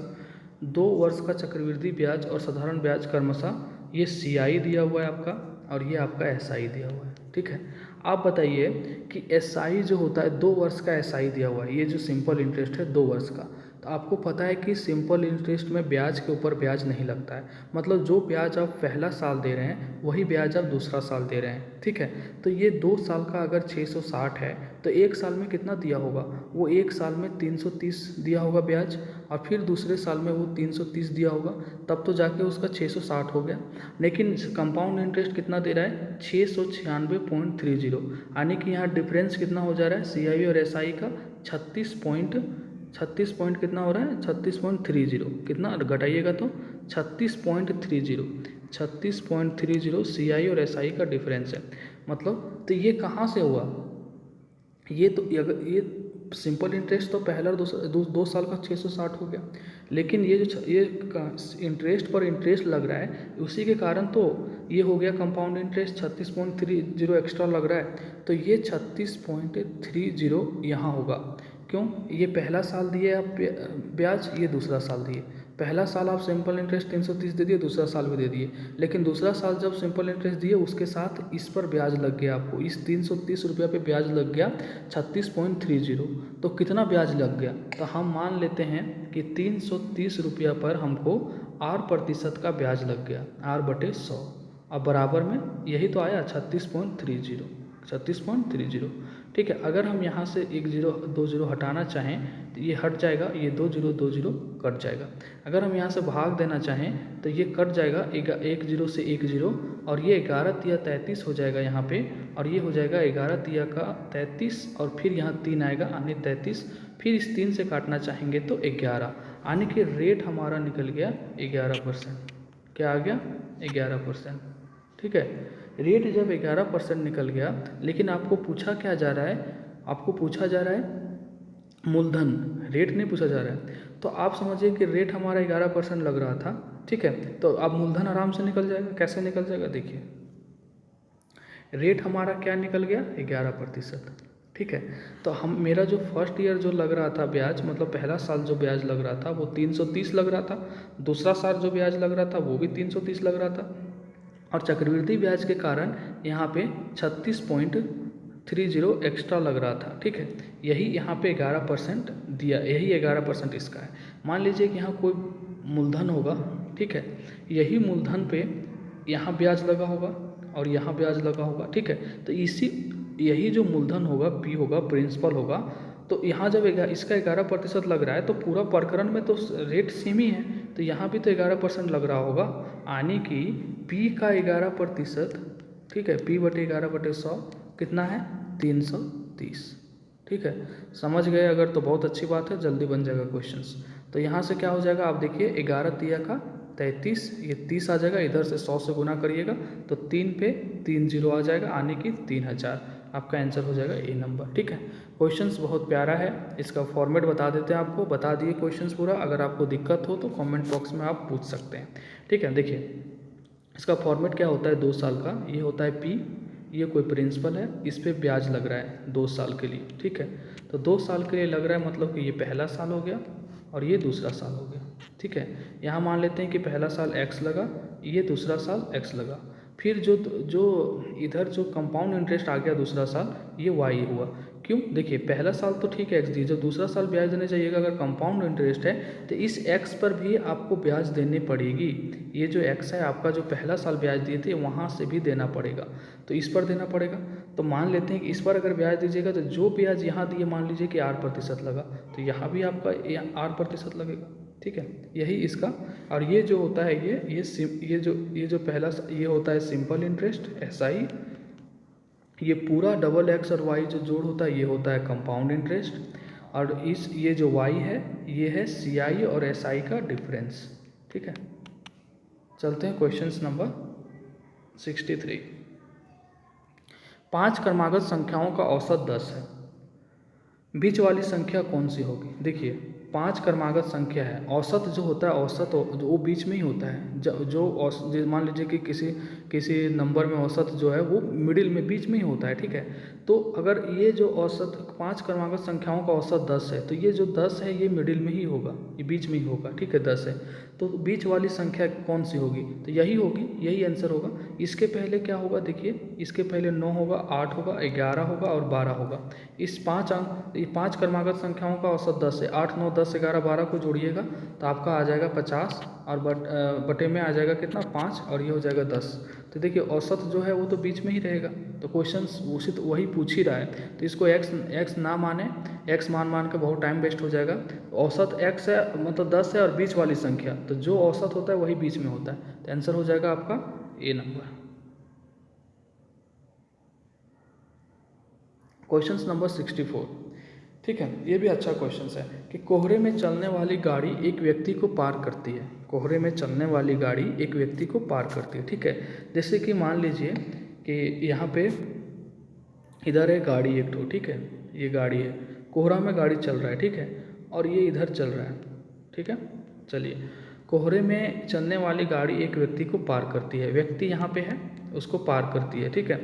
2 वर्ष का चक्रवृद्धि ब्याज और साधारण ब्याज क्रमशः, ये CI दिया हुआ है आपका और ये आपका SI दिया हुआ है। ठीक है, आप बताइए कि SI जो होता है 2 वर्ष का SI दिया हुआ है, ये जो सिंपल इंटरेस्ट है 2 वर्ष का, तो आपको पता है कि सिंपल इंटरेस्ट में ब्याज के ऊपर ब्याज नहीं लगता है, मतलब जो ब्याज आप पहला साल दे रहे हैं वही ब्याज आप दूसरा साल दे रहे हैं। ठीक है, तो ये 2 साल का अगर 660 है तो 1 साल में कितना दिया होगा, वो 1 साल में 330 दिया होगा ब्याज, और फिर दूसरे साल में वो 330 दिया होगा, तब तो जाके उसका 660 हो गया। लेकिन कंपाउंड इंटरेस्ट कितना दे रहा है 696.30, यानी कि यहाँ डिफरेंस कितना हो जा रहा है CI और SI का 36 पॉइंट कितना हो रहा है 36.30, कितना घटाइएगा तो 36.30 CI और SI का डिफरेंस है। मतलब तो ये कहाँ से हुआ, ये तो ये सिंपल इंटरेस्ट तो पहला और दूसरा 2 साल का 660 हो गया, लेकिन ये जो ये इंटरेस्ट पर इंटरेस्ट लग रहा है उसी के कारण तो ये हो गया कंपाउंड इंटरेस्ट 36.30 एक्स्ट्रा लग रहा है, तो ये 36.30 यहाँ होगा। क्यों, ये पहला साल दिए आप ब्याज, ये दूसरा साल दिए, पहला साल आप सिंपल इंटरेस्ट 330 दे दिए, दूसरा साल भी दे दिए, लेकिन दूसरा साल जब सिंपल इंटरेस्ट दिए उसके साथ इस पर ब्याज लग गया, आपको इस 330 रुपया पे ब्याज लग गया 36.30, तो कितना ब्याज लग गया, तो हम मान लेते हैं कि 330 रुपया पर हमको 8% का ब्याज लग गया, R/100, अब बराबर में यही तो आया 36.30। ठीक है, अगर हम यहाँ से 1 0 2 0 हटाना चाहें तो ये हट जाएगा, ये 2 0 2 0 कट जाएगा। अगर हम यहाँ से भाग देना चाहें तो ये कट जाएगा 1 0 से 1 0, और ये 11 तिया 33 हो जाएगा यहाँ पे, और ये हो जाएगा 11 तिया का 33, और फिर यहाँ 3 आएगा यानी 33, फिर इस 3 से काटना चाहेंगे तो 11, यानी कि रेट हमारा निकल गया 11%। क्या आ गया 11%। ठीक है, रेट जब 11% निकल गया, लेकिन आपको पूछा क्या जा रहा है, आपको पूछा जा रहा है मूलधन, रेट नहीं पूछा जा रहा है, तो आप समझिए कि रेट हमारा 11% लग रहा था। ठीक है, तो अब मूलधन आराम से निकल जाएगा। कैसे निकल जाएगा, देखिए रेट हमारा क्या निकल गया 11%, ठीक है। तो हम मेरा जो फर्स्ट ईयर जो लग रहा था ब्याज, मतलब पहला साल जो ब्याज लग रहा था वो 330 लग रहा था, दूसरा साल जो ब्याज लग रहा था वो भी 330 लग रहा था, और चक्रवृद्धि ब्याज के कारण यहाँ पे 36.30 एक्स्ट्रा लग रहा था। ठीक है, यही यहाँ पे 11% दिया, यही 11% इसका है। मान लीजिए कि यहाँ कोई मूलधन होगा, ठीक है, यही मूलधन पे यहाँ ब्याज लगा होगा और यहाँ ब्याज लगा होगा। ठीक है, तो यही जो मूलधन होगा, पी होगा, प्रिंसिपल होगा, तो यहाँ जब इसका 11% लग रहा है तो पूरा प्रकरण में तो रेट सेम ही है, तो यहाँ भी तो 11% लग रहा होगा, यानी कि पी का 11%, ठीक है, पी बटे 11/100 कितना है, 330। ठीक है, समझ गए अगर तो बहुत अच्छी बात है, जल्दी बन जाएगा क्वेश्चंस। तो यहाँ से क्या हो जाएगा, आप देखिए 11 तिया का 33, ये 30 आ जाएगा, इधर से 100 से गुना करिएगा तो 3 पे 3 जीरो आ जाएगा, यानी कि 3000, आपका आंसर हो जाएगा ए नंबर। ठीक है, क्वेश्चंस बहुत प्यारा है, इसका फॉर्मेट बता देते हैं आपको, बता दिए क्वेश्चंस पूरा, अगर आपको दिक्कत हो तो कमेंट बॉक्स में आप पूछ सकते हैं। ठीक है, देखिए इसका फॉर्मेट क्या होता है, 2 साल का, ये होता है पी, ये कोई प्रिंसिपल है, इस पर ब्याज लग रहा है 2 साल के लिए। ठीक है, तो 2 साल के लिए लग रहा है, मतलब कि ये पहला साल हो गया और ये दूसरा साल हो गया। ठीक है, यहाँ मान लेते हैं कि पहला साल x लगा, ये दूसरा साल x लगा, फिर जो इधर जो कंपाउंड इंटरेस्ट आ गया दूसरा साल, ये y हुआ। क्यों, देखिए पहला साल तो ठीक है x दी, जब दूसरा साल ब्याज देने चाहिएगा, अगर कंपाउंड इंटरेस्ट है तो इस x पर भी आपको ब्याज देनी पड़ेगी। ये जो x है आपका, जो पहला साल ब्याज दिए थे वहाँ से भी देना पड़ेगा, तो इस पर देना पड़ेगा। तो मान लेते हैं कि इस पर अगर ब्याज दीजिएगा तो जो ब्याज यहाँ दिए, मान लीजिए कि 8% लगा, तो यहाँ भी आपका 8% लगेगा। ठीक है, यही इसका, और ये जो होता है ये जो पहला ये होता है सिंपल इंटरेस्ट SI, ये पूरा डबल एक्स और वाई जो जोड़ होता है ये होता है कंपाउंड इंटरेस्ट, और ये जो y है ये है CI और SI का डिफरेंस। ठीक है, चलते हैं क्वेश्चंस नंबर 63। 5 क्रमागत संख्याओं का औसत 10 है, बीच वाली संख्या कौन सी होगी। देखिए 5 क्रमागत संख्या है, औसत जो होता है, औसत वो बीच में ही होता है, जो मान लीजिए कि किसी नंबर में औसत जो है वो मिडिल में बीच में ही होता है। ठीक है, तो अगर ये जो औसत 5 क्रमागत संख्याओं का औसत 10 है, तो ये जो 10 है ये मिडिल में ही होगा, ये बीच में ही होगा। ठीक है, 10 है तो बीच वाली संख्या कौन सी होगी, तो यही होगी, यही आंसर होगा। इसके पहले क्या होगा, देखिए इसके पहले 9 होगा, 8 होगा, 11 होगा और 12 होगा। इस 5 क्रमागत संख्याओं का औसत 10 है, 8, 9, 10, 11, 12 को जोड़िएगा तो आपका आ जाएगा 50, और बटे में आ जाएगा कितना, 5, और ये हो जाएगा 10। तो देखिए औसत जो है वो तो बीच में ही रहेगा, तो क्वेश्चन वही पूछ ही रहा है, तो इसको x ना माने, x मान के बहुत टाइम वेस्ट हो जाएगा। औसत x है, मतलब 10 है और बीच वाली संख्या, तो जो औसत होता है वही बीच में होता है, तो आंसर हो जाएगा आपका ए नंबर। Question number 64। ठीक है, ये भी अच्छा क्वेश्चन है कि कोहरे में चलने वाली गाड़ी एक व्यक्ति को पार करती है, कोहरे में चलने वाली गाड़ी एक व्यक्ति को पार करती है। ठीक है, जैसे कि मान लीजिए कि यहाँ पे इधर है गाड़ी एक ठो, ठीक है, ये गाड़ी है, कोहरा में गाड़ी चल रहा है, ठीक है, और ये इधर चल रहा है। ठीक है, चलिए कोहरे में चलने वाली गाड़ी एक व्यक्ति को पार करती है, व्यक्ति यहाँ पे है, उसको पार करती है। ठीक है,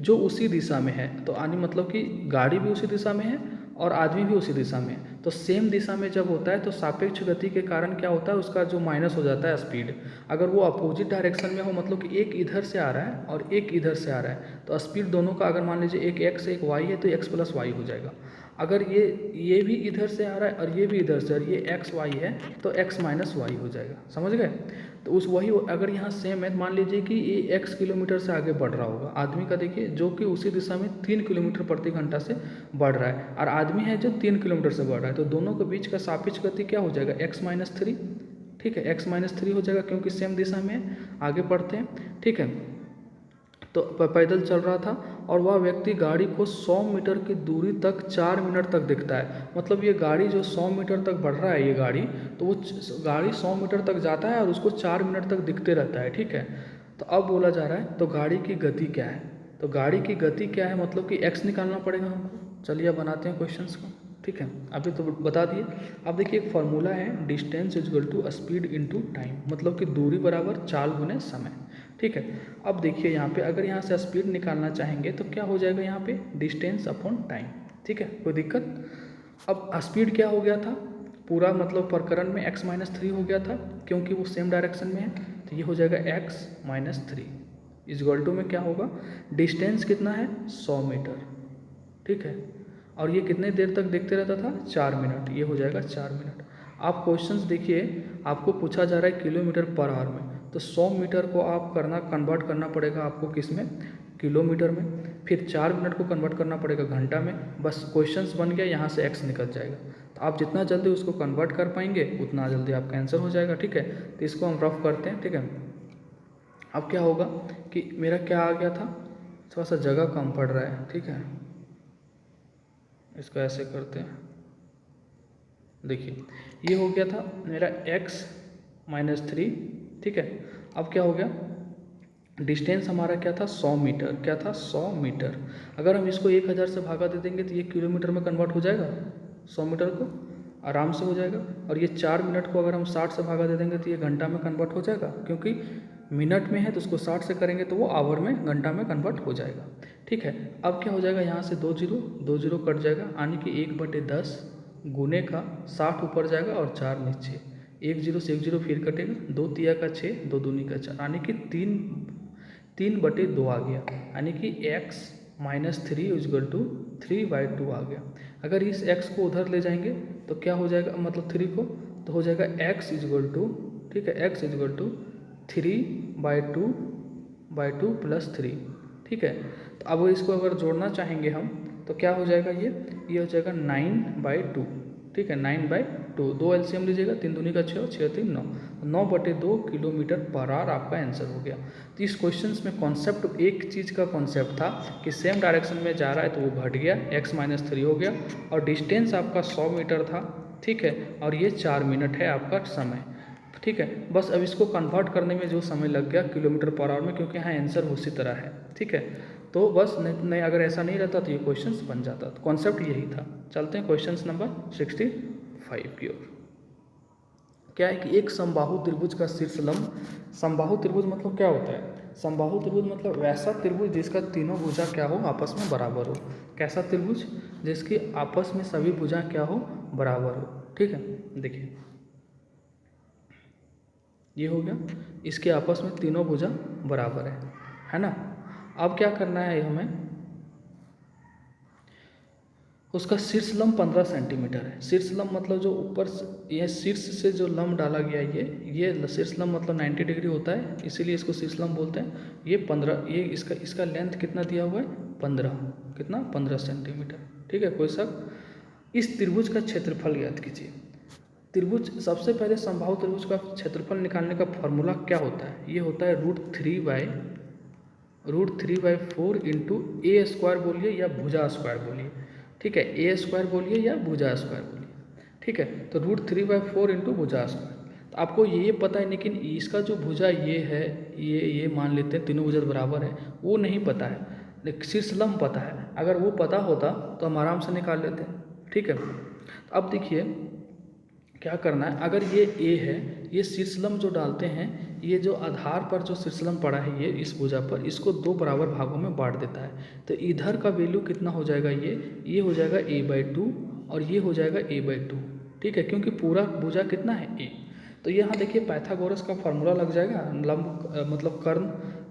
जो उसी दिशा में है, तो आने मतलब कि गाड़ी भी उसी दिशा में है और आदमी भी उसी दिशा में है, तो सेम दिशा में जब होता है तो सापेक्ष गति के कारण क्या होता है, उसका जो माइनस हो जाता है स्पीड। अगर वो अपोजिट डायरेक्शन में हो, मतलब कि एक इधर से आ रहा है और एक इधर से आ रहा है, तो स्पीड दोनों का अगर मान लीजिए एक x एक y है तो x + y हो जाएगा। अगर ये भी इधर से आ रहा है और ये भी इधर से, और ये x y है तो x - y हो जाएगा। समझ गए, तो उस वही अगर यहाँ सेम है, मान लीजिए कि ये x किलोमीटर से आगे बढ़ रहा होगा, आदमी का देखिए जो कि उसी दिशा में 3 किलोमीटर प्रति घंटा से बढ़ रहा है, और आदमी है जो 3 किलोमीटर से बढ़ रहा है, तो दोनों के बीच का सापेक्ष गति क्या हो जाएगा, x - 3। ठीक है, x - 3 हो जाएगा, क्योंकि सेम दिशा में आगे बढ़ते हैं। ठीक है, तो पैदल चल रहा था और वह व्यक्ति गाड़ी को 100 मीटर की दूरी तक 4 मिनट तक दिखता है, मतलब ये गाड़ी जो 100 मीटर तक बढ़ रहा है ये गाड़ी, तो वो गाड़ी 100 मीटर तक जाता है और उसको 4 मिनट तक दिखते रहता है। ठीक है, तो अब बोला जा रहा है तो गाड़ी की गति क्या है, तो गाड़ी की गति क्या है, मतलब कि x निकालना पड़ेगा हमको। चलिए अब बनाते हैं क्वेश्चंस को। ठीक है, अभी तो बता दिए। अब देखिए एक फार्मूला है, डिस्टेंस = स्पीड × टाइम, मतलब कि दूरी बराबर चाल गुने समय। ठीक है, अब देखिए यहाँ पे अगर यहाँ से स्पीड निकालना चाहेंगे तो क्या हो जाएगा, यहाँ पे डिस्टेंस अपॉन टाइम। ठीक है, कोई दिक्कत। अब स्पीड क्या हो गया था, पूरा मतलब प्रकरण में x-3 हो गया था क्योंकि वो सेम डायरेक्शन में है, तो ये हो जाएगा x-3 इक्वल टू में क्या होगा, डिस्टेंस कितना है 100 मीटर, ठीक है, और ये कितने देर तक देखते रहता था 4 मिनट, ये हो जाएगा 4 मिनट। आप क्वेश्चंस देखिए, आपको पूछा जा रहा है किलोमीटर पर आवर में, तो 100 मीटर को आप कन्वर्ट करना पड़ेगा आपको किस में, किलोमीटर में, फिर 4 मिनट को कन्वर्ट करना पड़ेगा घंटा में, बस क्वेश्चंस बन गया, यहाँ से x निकल जाएगा। तो आप जितना जल्दी उसको कन्वर्ट कर पाएंगे उतना जल्दी आपका आंसर हो जाएगा, ठीक है। तो इसको हम रफ करते हैं, ठीक है। अब क्या होगा कि मेरा क्या आ गया था, थोड़ा सा जगह कम पड़ रहा है, ठीक है, इसको ऐसे करते हैं, देखिए ये हो गया था मेरा x-3, ठीक है। अब क्या हो गया, डिस्टेंस हमारा क्या था 100 मीटर, क्या था 100 मीटर। अगर हम इसको 1000 से भागा दे देंगे तो ये किलोमीटर में कन्वर्ट हो जाएगा, 100 मीटर को आराम से हो जाएगा। और ये 4 मिनट को अगर हम 60 से भागा दे देंगे तो ये घंटा में कन्वर्ट हो जाएगा, क्योंकि मिनट में है तो उसको 60 से करेंगे तो वो आवर में, घंटा में कन्वर्ट हो जाएगा, ठीक है। अब क्या हो जाएगा, यहाँ से 2 जीरो कट जाएगा, यानी कि 1/10 गुने का 60 ऊपर जाएगा और 4 नीचे, 1 जीरो से 1 जीरो फिर कटेगा, 2 तिया का 6, 2 दूनी का 4, यानी कि 3/2 आ गया, यानी कि x-3 इक्वल टू 3/2 आ गया। अगर इस x को उधर ले जाएंगे तो क्या हो जाएगा, मतलब 3 को, तो हो जाएगा x इक्वल टू, ठीक है, x इक्वल टू 3/2 प्लस 3, ठीक है। तो अब इसको अगर जोड़ना चाहेंगे हम तो क्या हो जाएगा, ये हो जाएगा 9/2, ठीक है, 9/2, 2 एलसीएम लीजिएगा, 3 दूनी का 6 और 6 3 9, 9/2 किलोमीटर पर आवर आपका आंसर हो गया। तो इस क्वेश्चन में कॉन्सेप्ट, एक चीज़ का कॉन्सेप्ट था कि सेम डायरेक्शन में जा रहा है तो वो घट गया, x-3 हो गया, और डिस्टेंस आपका 100 मीटर था, ठीक है, और ये 4 मिनट है आपका समय, ठीक है। बस अब इसको कन्वर्ट करने में जो समय लग गया किलोमीटर पर आवर में, क्योंकि यहाँ आंसर उसी तरह है, ठीक है। तो बस नहीं, अगर ऐसा नहीं रहता तो ये क्वेश्चंस बन जाता, तो कॉन्सेप्ट यही था। चलते हैं क्वेश्चन नंबर 65 की ओर। क्या है कि एक समबाहु त्रिभुज का शीर्षलंब, समबाहु त्रिभुज मतलब क्या होता है, समबाहु त्रिभुज मतलब वैसा त्रिभुज जिसका तीनों भुजा क्या हो, आपस में बराबर हो। कैसा त्रिभुज, जिसकी आपस में सभी भुजा क्या हो, बराबर हो, ठीक है। देखिए ये हो गया, इसके आपस में तीनों भुजा बराबर है ना। अब क्या करना है हमें, उसका शीर्ष लंब 15 सेंटीमीटर है। शीर्ष लंब मतलब जो ऊपर ये शीर्ष से जो लंब डाला गया, ये शीर्ष लंब मतलब 90 डिग्री होता है, इसीलिए इसको शीर्ष लंब बोलते हैं। ये 15, ये इसका लेंथ कितना दिया हुआ है, 15, कितना 15 सेंटीमीटर, ठीक है, कोई शक। इस त्रिभुज का क्षेत्रफल ज्ञात कीजिए। त्रिभुज, सबसे पहले समबाहु त्रिभुज का क्षेत्रफल निकालने का फॉर्मूला क्या होता है, ये होता है √3/4 इंटू ए स्क्वायर बोलिए या भुजा स्क्वायर बोलिए, ठीक है, ए स्क्वायर बोलिए या भुजा स्क्वायर बोलिए, ठीक है। तो √3/4 इंटू भुजा स्क्वायर, तो आपको ये पता है, लेकिन इसका जो भुजा ये है, ये मान लेते हैं तीनों भुजा बराबर है, वो नहीं पता है, लेकिन शीर्ष लंब पता है। अगर वो पता होता तो हम आराम से निकाल लेते हैं, ठीक है। अब देखिए क्या करना है, अगर ये ए है, ये शीर्षलंब जो डालते हैं, ये जो आधार पर जो शीर्षलंब पड़ा है ये इस भुजा पर, इसको 2 बराबर भागों में बांट देता है। तो इधर का वैल्यू कितना हो जाएगा, ये हो जाएगा a/2 और ये हो जाएगा a/2, ठीक है, क्योंकि पूरा भुजा कितना है a। तो यहाँ देखिए पाइथागोरस का फॉर्मूला लग जाएगा, लंब मतलब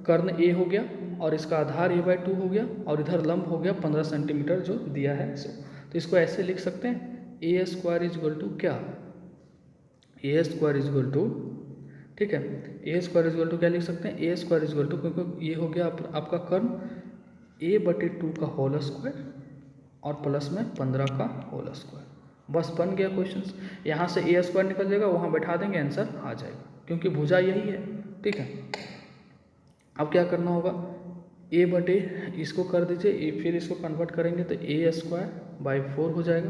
कर्ण a हो गया और इसका आधार a/2 हो गया और इधर लंब हो गया 15 सेंटीमीटर जो दिया है। तो इसको ऐसे लिख सकते हैं, a स्क्वायर इक्वल टू क्या, ए स्क्वायर इक्वल टू, ठीक है, ए स्क्वायर इक्वल टू क्या लिख सकते हैं, ए स्क्वायर इक्वल टू, क्योंकि ये हो गया आपका कर्ण a/2 का होल स्क्वायर और प्लस में 15 का होल स्क्वायर। बस बन गया क्वेश्चन। यहाँ से ए स्क्वायर निकल जाएगा, वहाँ बैठा देंगे, आंसर आ जाएगा, क्योंकि भुजा यही है, ठीक है। अब क्या करना होगा, इसको कर दीजिए, फिर इसको कन्वर्ट करेंगे तो a²/4 हो जाएगा,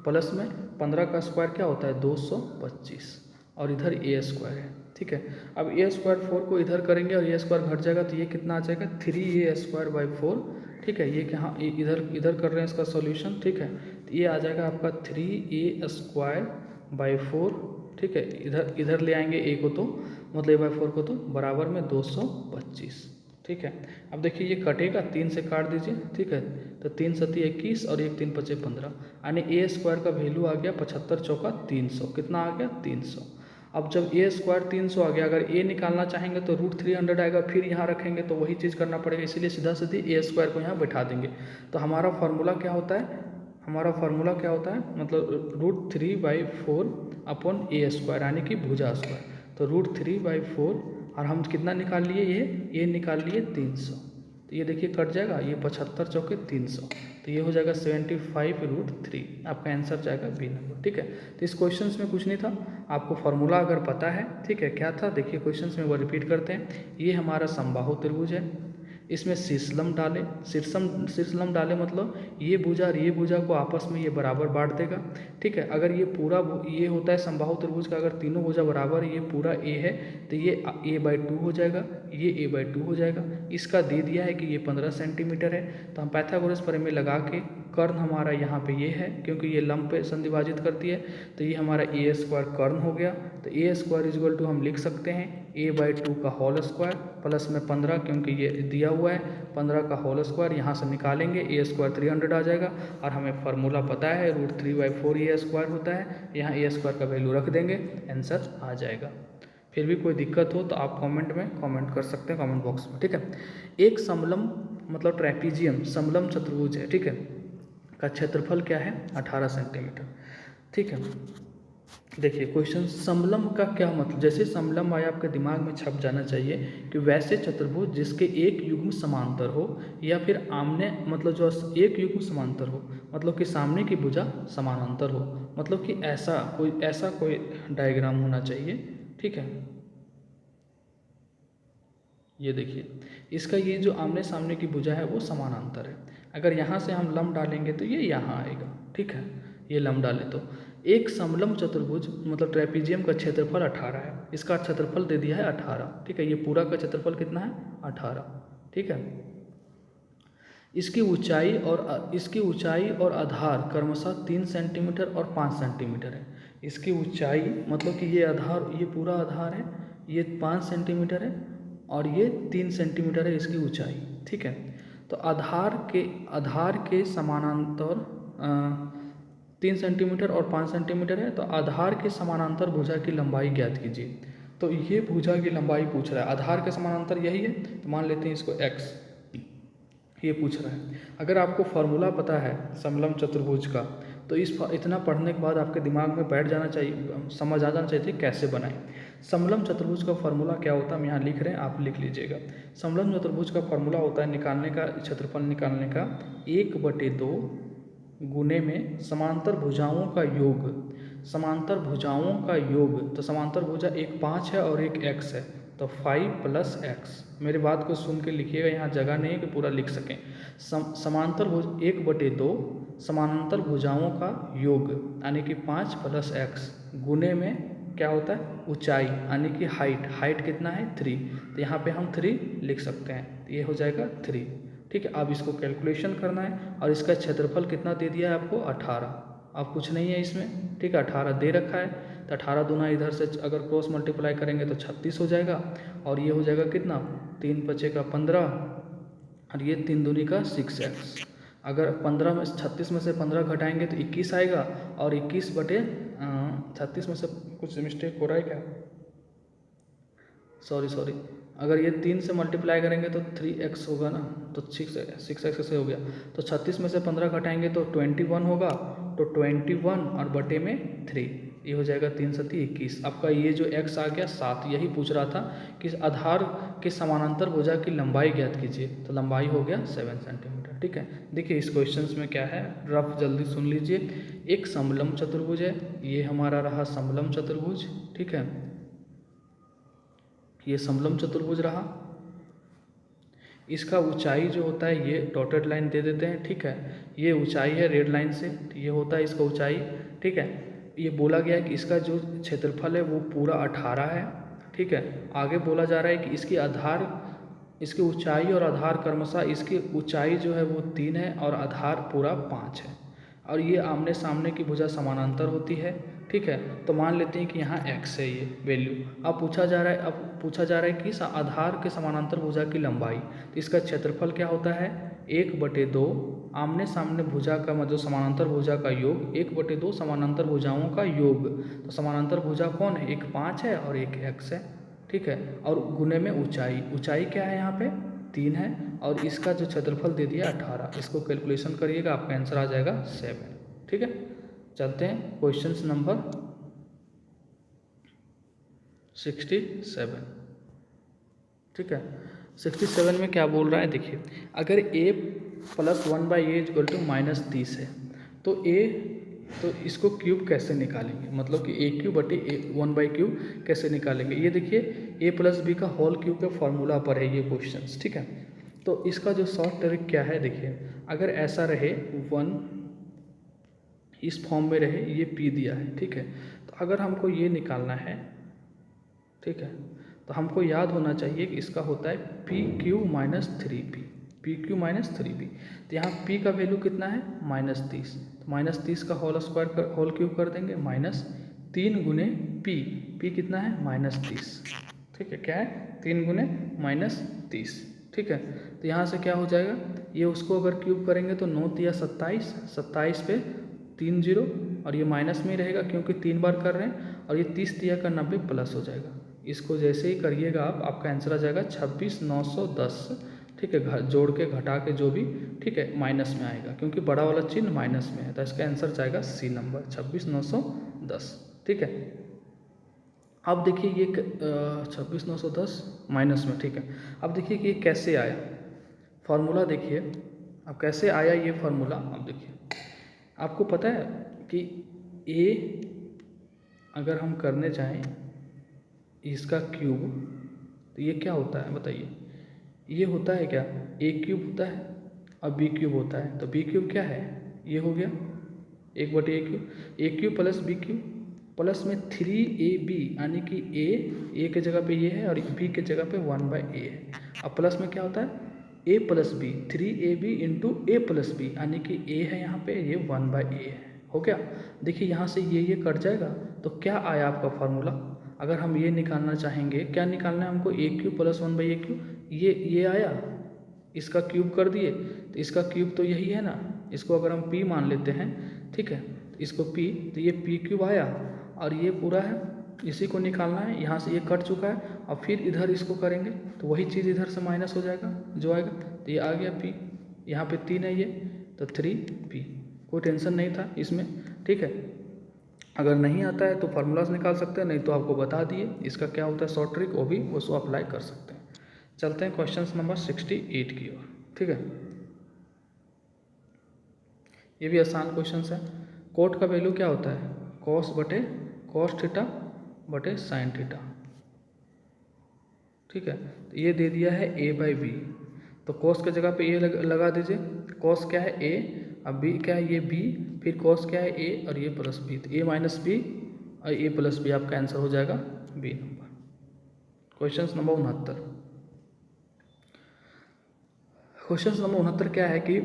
प्लस में 15 का स्क्वायर क्या होता है 225 और इधर a² है, ठीक है। अब a²4 को इधर करेंगे और a² घट जाएगा तो ये कितना आ जाएगा 3a²/4, ठीक है। ये क्या इधर कर रहे हैं इसका सॉल्यूशन, ठीक है। तो ये आ जाएगा आपका 3a²/4, ठीक है। इधर ले आएंगे a को तो मतलब a/4 को तो बराबर में 225, ठीक। ठीक है। अब देखिए ये कटेगा, 3 से काट दीजिए, ठीक है। तो 3 सती 21 और 1 3 पचे 15, यानी ए स्क्वायर का वैल्यू आ गया 75 चौका 300। कितना आ गया? 300। अब जब ए स्क्वायर 300 आ गया, अगर ए निकालना चाहेंगे तो √300 आएगा, फिर यहाँ रखेंगे तो वही चीज़ करना पड़ेगा, इसीलिए सीधा सीधी ए स्क्वायर को यहाँ बैठा देंगे। तो हमारा फार्मूला क्या होता है? मतलब √3/4 अपॉन ए स्क्वायर, यानी कि भुजा स्क्वायर। तो √3/4 और हम कितना निकाल लिए? ये निकाल लिए 300। तो ये देखिए कट जाएगा, ये 75 चौके 300, तो ये हो जाएगा 75√3। आपका आंसर जाएगा बी नंबर, ठीक है। तो इस क्वेश्चन में कुछ नहीं था, आपको फार्मूला अगर पता है, ठीक है, क्या था देखिए क्वेश्चन में वो रिपीट करते हैं। ये हमारा समबाहु त्रिभुज है, इसमें शीर्षलंब डाले मतलब ये भुजा और ये भुजा को आपस में ये बराबर बांट देगा, ठीक है। अगर ये पूरा ये होता है समबाहु त्रिभुज का, अगर तीनों भुजा बराबर ये पूरा ए है तो ये a/2 हो जाएगा, ये a/2 हो जाएगा। इसका दे दिया है कि ये 15 सेंटीमीटर है, तो हम पाइथागोरस प्रमेय लगा के कर्ण हमारा यहाँ पे ये है, क्योंकि ये लंब पे संधिभाजित करती है, तो ये हमारा ए स्क्वायर कर्ण हो गया। तो ए स्क्वायर इक्वल टू हम लिख सकते हैं a/2 का होल स्क्वायर प्लस में 15, क्योंकि ये दिया हुआ है 15 का होल स्क्वायर, यहाँ से निकालेंगे ए स्क्वायर 300 आ जाएगा। और हमें फार्मूला पता है √3/4 ए स्क्वायर होता है, यहाँ ए स्क्वायर का वैल्यू रख देंगे, आंसर आ जाएगा। फिर भी कोई दिक्कत हो तो आप कमेंट में कमेंट कर सकते हैं, कमेंट बॉक्स में, ठीक है। एक समलम मतलब ट्रेपीजियम समलम चतुर्भुज है, ठीक है, का क्षेत्रफल क्या है? 18 सेंटीमीटर, ठीक है। देखिए क्वेश्चन समलम का क्या मतलब, जैसे समलम आया आपके दिमाग में छप जाना चाहिए कि वैसे चतुर्भुज जिसके एक युग्म समांतर हो, या फिर आमने मतलब जो एक युग्म समांतर हो, मतलब कि सामने की भुजा समानांतर हो, मतलब कि ऐसा कोई डायग्राम होना चाहिए, ठीक है। ये देखिए इसका ये जो आमने सामने की भुजा है वो समानांतर है। अगर यहाँ से हम लंब डालेंगे तो ये यहाँ आएगा, ठीक है। ये लंब डालें तो एक समलंब चतुर्भुज मतलब ट्रेपीजियम का क्षेत्रफल 18 है, इसका क्षेत्रफल दे दिया है 18, ठीक है। ये पूरा का क्षेत्रफल कितना है? 18, ठीक है। इसकी ऊंचाई और आधार क्रमशः 3 सेंटीमीटर और 5 सेंटीमीटर है। इसकी ऊंचाई मतलब कि ये पूरा आधार है, ये 5 सेंटीमीटर है और ये 3 सेंटीमीटर है इसकी ऊंचाई, ठीक है। तो आधार के समानांतर 3 सेंटीमीटर और 5 सेंटीमीटर है, तो आधार के समानांतर भुजा की लंबाई ज्ञात कीजिए। तो ये भुजा की लंबाई पूछ रहा है, आधार के समानांतर यही है, तो मान लेते हैं इसको x, ये पूछ रहा है। अगर आपको फार्मूला पता है समलंब चतुर्भुज का, तो इतना पढ़ने के बाद आपके दिमाग में बैठ जाना चाहिए, समझ आ जाना चाहिए कैसे बनाएं। समलंब चतुर्भुज का फार्मूला क्या होता है, हम यहाँ लिख रहे हैं, आप लिख लीजिएगा। समलंब चतुर्भुज का फार्मूला होता है निकालने का, क्षेत्रफल निकालने का 1/2 गुने में समांतर भुजाओं का योग। तो समांतर भुजा एक 5 है और एक x है, तो 5 + x। मेरी बात को सुन के लिखिएगा, यहाँ जगह नहीं है कि पूरा लिख सकें। समांतर भुज 1/2 समानांतर भुजाओं का योग, यानी कि 5 + x गुने में क्या होता है? ऊंचाई, यानी कि हाइट कितना है? 3, तो यहाँ पे हम 3 लिख सकते हैं, तो ये हो जाएगा 3, ठीक है। अब इसको कैलकुलेशन करना है और इसका क्षेत्रफल कितना दे दिया है आपको? 18। अब कुछ नहीं है इसमें, ठीक है, 18 दे रखा है, तो 18 दूना इधर से अगर क्रॉस मल्टीप्लाई करेंगे तो 36 हो जाएगा, और ये हो जाएगा कितना? 3 × 5 = 15 और ये 3 दूनी का 6x। अगर 15 में 36 में से 15 घटाएंगे तो 21 आएगा, और 21/36 में से कुछ मिस्टेक हो रहा है क्या? सॉरी, अगर ये 3 से मल्टीप्लाई करेंगे तो 3x होगा ना, तो 6x से हो गया, तो 36 में से 15 घटाएंगे तो 21 होगा, तो 21 और बटे में 3, ये हो जाएगा 3 × 7 = 21। आपका ये जो x आ गया 7, यही पूछ रहा था कि आधार के समानांतर भुजा की लंबाई ज्ञात कीजिए, तो लंबाई हो गया 7 सेंटीमीटर, ठीक है। देखिए इस क्वेश्चन में क्या है, रफ जल्दी सुन लीजिए। एक समलंब चतुर्भुज है, ये हमारा रहा समलंब चतुर्भुज, ठीक है, ये समलंब चतुर्भुज रहा। इसका ऊंचाई जो होता है ये डॉटेड लाइन दे देते हैं, ठीक है, ये ऊंचाई है रेड लाइन से, ये होता है इसका ऊंचाई, ठीक है। ये बोला गया है कि इसका जो क्षेत्रफल है वो पूरा 18 है, ठीक है। आगे बोला जा रहा है कि इसकी ऊंचाई और आधार क्रमशः, इसकी ऊंचाई जो है वो 3 है और आधार पूरा 5 है, और ये आमने सामने की भुजा समानांतर होती है, ठीक है। तो मान लेते हैं कि यहाँ x है ये वैल्यू। अब पूछा जा रहा है कि इस आधार के समानांतर भुजा की लंबाई, तो इसका क्षेत्रफल क्या होता है 1/2 आमने सामने भुजा का मतलब समानांतर भुजा का योग 1/2 समानांतर भुजाओं का योग। तो समानांतर भुजा कौन है, एक 5 है और एक x है, ठीक है। और गुने में ऊंचाई क्या है यहाँ पे 3 है, और इसका जो क्षेत्रफल दे दिया 18। इसको कैलकुलेशन करिएगा, आपका आंसर आ जाएगा 7, ठीक है। चलते हैं क्वेश्चन नंबर 67, ठीक है। 67 में क्या बोल रहा है देखिए, अगर a + 1/a = -30 है तो इसको क्यूब कैसे निकालेंगे, मतलब कि a³ 1/3 कैसे निकालेंगे। ये देखिए a + b का होल क्यूब के फॉर्मूला पर है ये क्वेश्चन, ठीक है। तो इसका जो शॉर्ट ट्रिक क्या है देखिए, अगर ऐसा रहे 1 इस फॉर्म में रहे, ये p दिया है, ठीक है। तो अगर हमको ये निकालना है, ठीक है, तो हमको याद होना चाहिए कि इसका होता है PQ - 3p, PQ - 3p। तो यहाँ p का वैल्यू कितना है -30, तो -30 का होल क्यूब कर देंगे -3 × p कितना है -30, ठीक है। क्या है 3 × -30, ठीक है। तो यहाँ से क्या हो जाएगा, ये उसको अगर क्यूब करेंगे तो 9 × 27, 27 पे 3 0, और ये माइनस में ही रहेगा क्योंकि 3 बार कर रहे हैं, और ये 30 × 90 प्लस हो जाएगा। इसको जैसे ही करिएगा आपका आंसर आ जाएगा 26,910, ठीक है। जोड़ के घटा के जो भी, ठीक है, माइनस में आएगा क्योंकि बड़ा वाला चिन्ह माइनस में है, तो इसका आंसर जाएगा सी नंबर 26,910, ठीक है। अब देखिए ये 26,910 माइनस में, ठीक है। अब देखिए कि ये कैसे आया फार्मूला, देखिए अब कैसे आया ये फार्मूला। अब देखिए आपको पता है कि a अगर हम करने जाएं इसका क्यूब, तो ये क्या होता है बताइए, ये होता है क्या a³ होता है और b³ होता है। तो b³ क्या है, ये हो गया 1/a³ + b³ प्लस में 3ab, यानी कि a के जगह पे ये है और b के जगह पे 1/a है। अब प्लस में क्या होता है a + b, 3ab × a + b, यानी कि a है यहाँ पे, ये 1/a है, हो गया। देखिए यहाँ से ये कट जाएगा, तो क्या आया आपका फार्मूला। अगर हम ये निकालना चाहेंगे, क्या निकालना है हमको a³ + 1/a³, ये आया, इसका क्यूब कर दिए, तो इसका क्यूब तो यही है ना, इसको अगर हम p मान लेते हैं, ठीक है, तो इसको p, तो ये p³ आया, और ये पूरा है, इसी को निकालना है। यहाँ से ये कट चुका है, और फिर इधर इसको करेंगे तो वही चीज़ इधर से माइनस हो जाएगा जो आएगा, तो ये आ गया p, यहाँ पे 3 है ये, तो 3p, कोई टेंशन नहीं था इसमें, ठीक है। अगर नहीं आता है तो फार्मूला से निकाल सकते हैं, नहीं तो आपको बता दिए इसका क्या होता है शॉर्ट ट्रिक, वो भी उसको अप्लाई कर सकते हैं। चलते हैं क्वेश्चन नंबर 68 की ओर, ठीक है। ये भी आसान क्वेश्चन है। कोट का वैल्यू क्या होता है cos θ sin θ, ठीक है। तो ये दे दिया है a/b, तो cos के जगह पे a लगा दीजिए, cos क्या है a, अब b क्या है ये b, फिर cos क्या है a और ये प्लस b, तो a - b और a + b, आपका आंसर हो जाएगा b number. Question number 69, question number 69 क्या है कि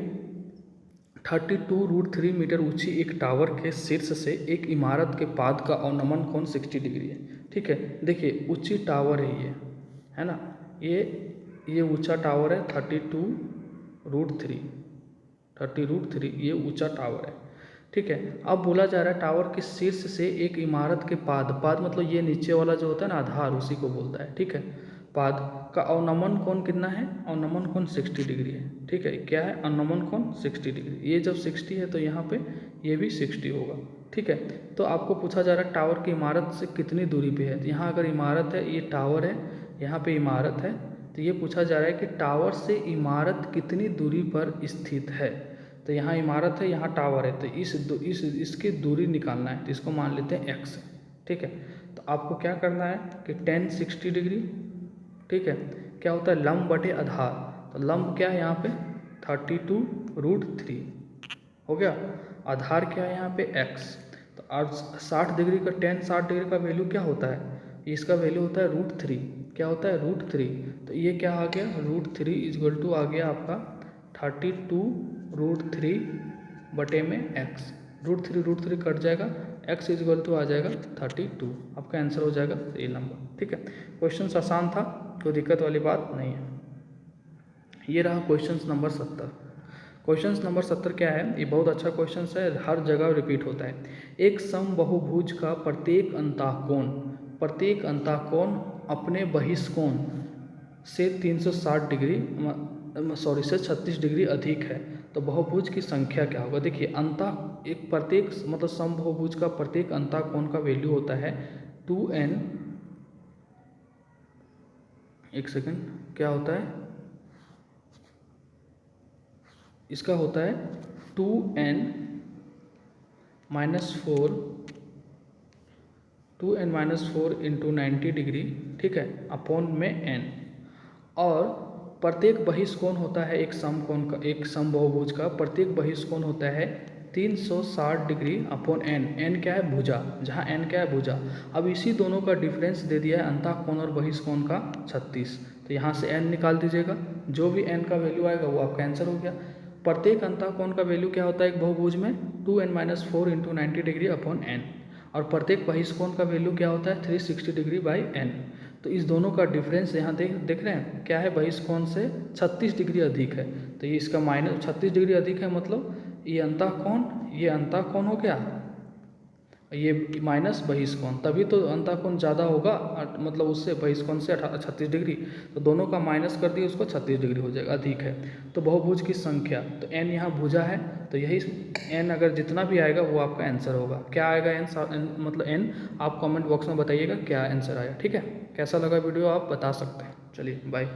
32√3 मीटर ऊंची एक टावर के शीर्ष से एक इमारत के पाद का अवनमन कोण 60 डिग्री है, ठीक है। देखिए ऊंची टावर है ये, है ना, ये ऊंचा टावर है 30√3, ये ऊंचा टावर है, ठीक है। अब बोला जा रहा है टावर के शीर्ष से एक इमारत के पाद मतलब ये नीचे वाला जो होता है ना आधार, उसी को बोलता है, ठीक है। पाद का अवनमन कोण कितना है, अवनमन कोण 60 डिग्री है, ठीक है। क्या है अवनमन कोण 60 डिग्री, ये जब 60 है तो यहाँ पे ये भी 60 होगा, ठीक है। तो आपको पूछा जा रहा है टावर की इमारत से कितनी दूरी पे है, तो यहाँ अगर इमारत है, ये टावर है, यहाँ पे इमारत है, तो ये पूछा जा रहा है कि टावर से इमारत कितनी दूरी पर स्थित है। तो यहाँ इमारत है, यहाँ टावर है, तो इसकी दूरी निकालना है, तो इसको मान लेते हैं x, ठीक है। तो आपको क्या करना है कि tan 60 डिग्री, ठीक है, क्या होता है लंब बटे आधार, तो लंब क्या है यहाँ पे 32√3 हो गया, आधार क्या है यहाँ पे x, तो और 60 डिग्री का tan 60 डिग्री का वैल्यू क्या होता है, इसका वैल्यू होता है √3, क्या होता है √3, तो ये क्या आ गया √3 = आ गया आपका 32√3 बटे में x, √3 कट जाएगा, x इक्वल टू आ जाएगा 32, आपका आंसर हो जाएगा ए नंबर। ठीक है, क्वेश्चन आसान था, कोई दिक्कत वाली बात नहीं है। ये रहा क्वेश्चन नंबर 70। क्वेश्चन नंबर 70 क्या है, ये बहुत अच्छा क्वेश्चन है, हर जगह रिपीट होता है। एक समबाहुभुज का प्रत्येक अंतःकोण अपने बहिष्कोण से 360 डिग्री से 36 डिग्री अधिक है, तो बहुभुज की संख्या क्या होगा। देखिए एक प्रत्येक मतलब समबाहुभुज का प्रत्येक अंतःकोण का वैल्यू होता है 2n, एक सेकंड, क्या होता है इसका, होता है 2n minus four into 90 degree, ठीक है, अपॉन में n। और प्रत्येक बहिष्कोण होता है एक समबाहुभुज का प्रत्येक बहिष्कोण होता है 360 डिग्री अपॉन n क्या है भुजा, जहाँ n क्या है भुजा। अब इसी दोनों का डिफरेंस दे दिया है अंतःकोण और बहिष्कोण का 36, तो यहाँ से n निकाल दीजिएगा, जो भी n का वैल्यू आएगा वो आपका आंसर हो गया। प्रत्येक अंतःकोण का वैल्यू क्या होता है एक बहुभुज में 2n minus four into 90 degree upon n, और प्रत्येक बहिष्कोण का वैल्यू क्या होता है 360 डिग्री बाई n। तो इस दोनों का डिफरेंस यहाँ देख रहे हैं क्या है, बहिष्कोण से 36 डिग्री अधिक है, तो ये इसका माइनस 36 डिग्री अधिक है, मतलब ये अंतःकोण हो गया, ये माइनस बहिष्कोण, तभी तो अंतःकोण ज़्यादा होगा, मतलब उससे बहिष्कोण से 36 डिग्री, तो दोनों का माइनस कर दिए उसको 36 डिग्री हो जाएगा, अधिक है। तो बहुभुज की संख्या, तो n यहाँ भुजा है, तो यही n अगर जितना भी आएगा वो आपका आंसर होगा। क्या आएगा n मतलब n, आप कमेंट बॉक्स में बताइएगा क्या आंसर आया। ठीक है, कैसा लगा वीडियो आप बता सकते हैं। चलिए बाय।